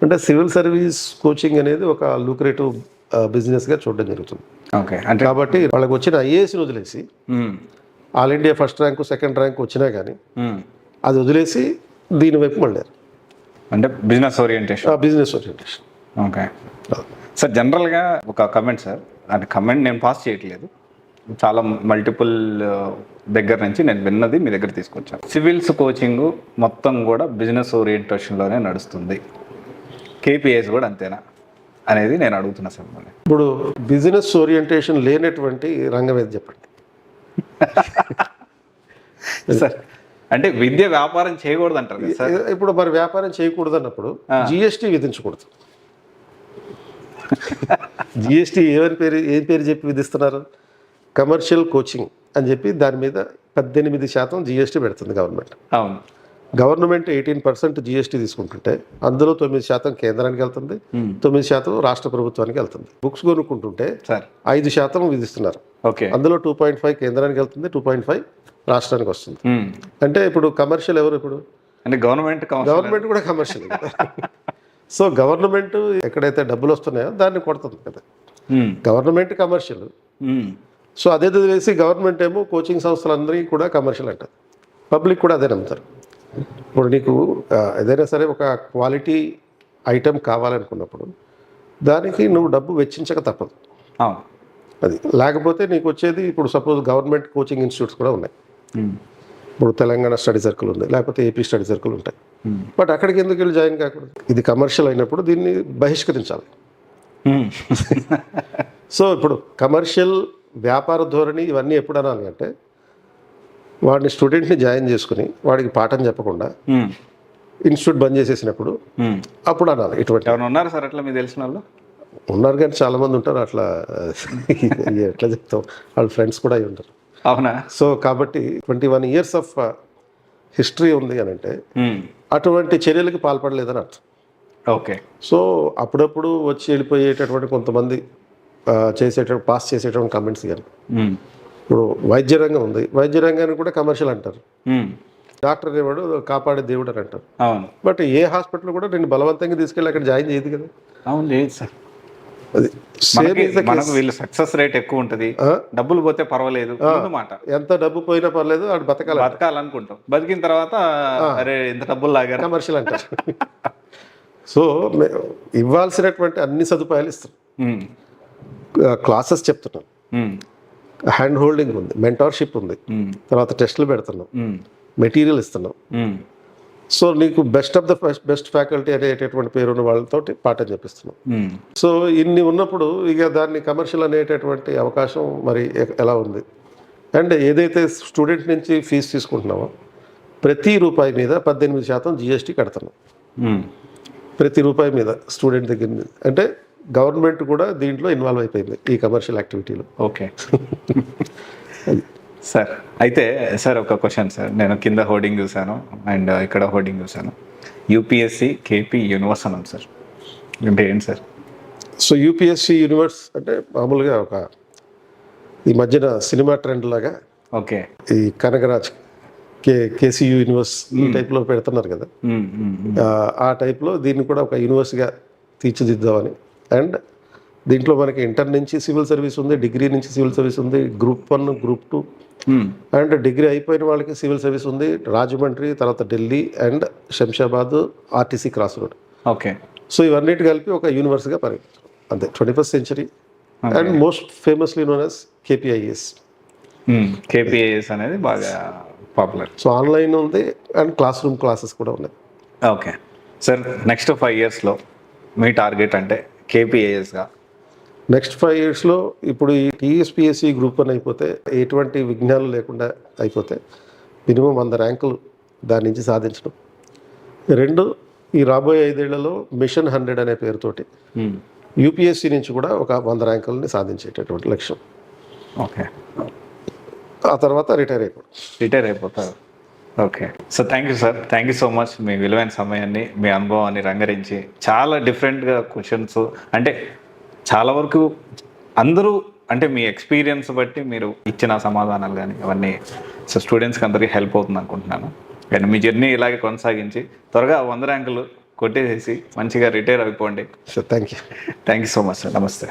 అంటే సివిల్ సర్వీస్ కోచింగ్ అనేది ఒక లూక్రేటివ్ బిజినెస్గా చూడడం జరుగుతుంది. ఓకే, కాబట్టి వాళ్ళకి వచ్చిన ఐఏఎస్ని వదిలేసి, all India first rank, second rank వచ్చినా కానీ అది వదిలేసి దీని వైపు మళ్ళారు. అంటే బిజినెస్ ఓరియంటేషన్. ఓకే సార్, జనరల్గా ఒక కమెంట్ సార్, అంటే కమెంట్ నేను పాస్ చేయట్లేదు, చాలా మల్టిపుల్ దగ్గర నుంచి నేను విన్నది మీ దగ్గర తీసుకొచ్చాను. సివిల్స్ కోచింగ్ మొత్తం కూడా బిజినెస్ ఓరియంటేషన్లోనే నడుస్తుంది, కేపీఎస్ కూడా అంతేనా అనేది నేను అడుగుతున్నా సార్. ఇప్పుడు బిజినెస్ ఓరియంటేషన్ లేనటువంటి రంగం ఏది చెప్పండి సార్? అంటే విద్య వ్యాపారం చేయకూడదు అంటారు కదా సార్. ఇప్పుడు మరి వ్యాపారం చేయకూడదు అన్నప్పుడు జిఎస్టీ విధించకూడదు. జిఎస్టీ ఏం పేరు చెప్పి విధిస్తున్నారు? కమర్షియల్ కోచింగ్ అని చెప్పి దాని మీద 18% జిఎస్టీ పెడుతుంది గవర్నమెంట్. అవును. గవర్నమెంట్ 18% జిఎస్టీ తీసుకుంటుంటే అందులో 9% కేంద్రానికి వెళ్తుంది, 9% రాష్ట్ర ప్రభుత్వానికి వెళ్తుంది. బుక్స్ కొనుక్కుంటుంటే సార్ 5% విధిస్తున్నారు. ఓకే. అందులో 2.5 కేంద్రానికి వెళ్తుంది, 2.5 రాష్ట్రానికి వస్తుంది. అంటే ఇప్పుడు కమర్షియల్ ఎవరు? ఇప్పుడు అంటే గవర్నమెంట్ కూడా కమర్షియల్. సో గవర్నమెంట్ ఎక్కడైతే డబ్బులు వస్తున్నాయో దాన్ని కొడుతుంది కదా. Government commercial. సో అదే వేసి గవర్నమెంట్ ఏమో కోచింగ్ సంస్థలందరికీ కూడా కమర్షియల్ అంటారు, పబ్లిక్ కూడా అదే నమ్ముతారు. ఇప్పుడు నీకు ఏదైనా సరే ఒక క్వాలిటీ ఐటెం కావాలనుకున్నప్పుడు దానికి నువ్వు డబ్బు వెచ్చించక తప్పదు. అది లేకపోతే నీకు వచ్చేది, ఇప్పుడు సపోజ్ గవర్నమెంట్ కోచింగ్ ఇన్స్టిట్యూట్స్ కూడా ఉన్నాయి. ఇప్పుడు తెలంగాణ స్టడీ సర్కిల్ ఉంది, లేకపోతే ఏపీ స్టడీ సర్కిల్ ఉంటాయి. బట్ అక్కడికి ఎందుకు వెళ్ళి జాయిన్ కాకూడదు? ఇది కమర్షియల్ అయినప్పుడు దీన్ని బహిష్కరించాలి. సో ఇప్పుడు కమర్షియల్ వ్యాపార ధోరణి ఇవన్నీ ఎప్పుడు అనాలి అంటే, వాడిని స్టూడెంట్ని జాయిన్ చేసుకుని వాడికి పాఠం చెప్పకుండా ఇన్స్టిట్యూట్ బంద్ చేసేసినప్పుడు అప్పుడు అనాలి. ఇటువంటి ఎవరు ఉన్నారు సార్ అట్లా మీకు తెలిసిన వాళ్ళు? ఉన్నారు కానీ చాలామంది ఉంటారు అట్లా. ఎట్లా చెప్తాం, వాళ్ళ ఫ్రెండ్స్ కూడా అయి ఉంటారు. అవునా? సో కాబట్టి 21 years ఆఫ్ హిస్టరీ ఉంది అని అంటే అటువంటి చర్యలకి పాల్పడలేదని అర్థం. ఓకే. సో అప్పుడప్పుడు వచ్చి వెళ్ళిపోయేటటువంటి కొంతమంది పాస్ చేసేటువంటి కమెంట్స్ కానీ, ఇప్పుడు వైద్య రంగం ఉంది, వైద్య రంగాన్ని కూడా కమర్షియల్ అంటారు. డాక్టర్ అనేవాడు కాపాడే దేవుడు అని అంటారు. అవును. బట్ ఏ హాస్పిటల్ కూడా నేను బలవంతంగా తీసుకెళ్ళి అక్కడ జాయిన్ చేయదు కదా. అవును, లేదు సార్. అది మనకు వీళ్ళు సక్సెస్ రేట్ ఎక్కువ ఉంటుంది, డబ్బులు పోతే పర్వాలేదు మాట. ఎంత డబ్బు పోయినా పర్లేదు, వాడు బతకాలనుకుంటాం. బతికిన తర్వాత అరే ఇంత డబ్బులు లాగారు, కమర్షియల్ అంటారు. సో ఇవ్వాల్సినటువంటి అన్ని సదుపాయాలు ఇస్తాం. క్లాసెస్ చెప్తున్నాం, హ్యాండ్ హోల్డింగ్ ఉంది, మెంటార్షిప్ ఉంది, తర్వాత టెస్టులు పెడుతున్నాం, మెటీరియల్ ఇస్తున్నాం. సో నీకు best of the best faculty అనేటటువంటి పేరున్న వాళ్ళతో పాఠం చెప్పిస్తున్నాం. సో ఇన్ని ఉన్నప్పుడు ఇక దాన్ని కమర్షియల్ అనేటటువంటి అవకాశం మరి ఎలా ఉంది? అండ్ ఏదైతే స్టూడెంట్ నుంచి ఫీజు తీసుకుంటున్నామో ప్రతి రూపాయి మీద 18% జిఎస్టీ కడుతున్నాం. ప్రతి రూపాయి మీద స్టూడెంట్ దగ్గర మీద. అంటే గవర్నమెంట్ కూడా దీంట్లో ఇన్వాల్వ్ అయిపోయింది ఈ కమర్షియల్ యాక్టివిటీలో. Okay sir. అయితే సార్ ఒక క్వశ్చన్ సార్, నేను కింద హోర్డింగ్ చూశాను అండ్ ఇక్కడ హోర్డింగ్ చూశాను, యూపీఎస్సి కేపీ యూనివర్స్ అన్నాను సార్, అంటే ఏంటి సార్? సో యూపీఎస్సి యూనివర్స్ అంటే మామూలుగా ఒక ఈ మధ్యన సినిమా ట్రెండ్ లాగా ఓకే ఈ కనకరాజ్ కేసీయూ యూనివర్స్ ఈ టైప్లో పెడుతున్నారు కదా, ఆ టైప్లో దీన్ని కూడా ఒక యూనివర్స్గా తీర్చిదిద్దామని. అండ్ దీంట్లో మనకి ఇంటర్ నుంచి సివిల్ సర్వీస్ ఉంది, డిగ్రీ నుంచి సివిల్ సర్వీస్ ఉంది, గ్రూప్ 1 గ్రూప్ 2 అండ్ డిగ్రీ అయిపోయిన వాళ్ళకి సివిల్ సర్వీస్ ఉంది, రాజమండ్రి, తర్వాత Delhi and Shamshabad RTC cross road. Okay. So ఇవన్నిటి కలిపి ఒక యూనివర్స్గా పరిగణించారు అంతే. 21st century and most famously known as KPIS. KPIS అనేది బాగా పాపులర్. సో ఆన్లైన్ ఉంది అండ్ క్లాస్ రూమ్ క్లాసెస్ కూడా ఉన్నాయి. Okay sir. నెక్స్ట్ 5 yearsలో మీ టార్గెట్ అంటే కేపీఐఎస్గా? నెక్స్ట్ 5 yearsలో ఇప్పుడు ఈ టీఎస్పీఎస్సీ గ్రూప్ 1 అయిపోతే, ఎటువంటి విఘ్నాలు లేకుండా అయిపోతే మినిమం 100 ర్యాంకులు దాని నుంచి సాధించడం. 2, ఈ రాబోయే 5 ఏళ్లలో మిషన్ 100 అనే పేరుతోటి యూపీఎస్సీ నుంచి కూడా ఒక 100 ర్యాంకులని సాధించేటటువంటి లక్ష్యం. ఓకే. ఆ తర్వాత రిటైర్ అయిపోతారు. Okay. So thank you sir, thank you so much. మీ విలువైన సమయాన్ని, మీ అనుభవాన్ని రంగరించి చాలా డిఫరెంట్గా క్వశ్చన్స్, అంటే చాలా వరకు అందరూ అంటే మీ ఎక్స్పీరియన్స్ బట్టి మీరు ఇచ్చిన సమాధానాలు కానీ అవన్నీ సో స్టూడెంట్స్కి అందరికీ హెల్ప్ అవుతుంది అనుకుంటున్నాను. కానీ మీ జర్నీ ఇలాగే కొనసాగించి త్వరగా 100 ర్యాంకులు కొట్టేసేసి మంచిగా రిటైర్ అయిపోండి. So thank you so much sir. నమస్తే.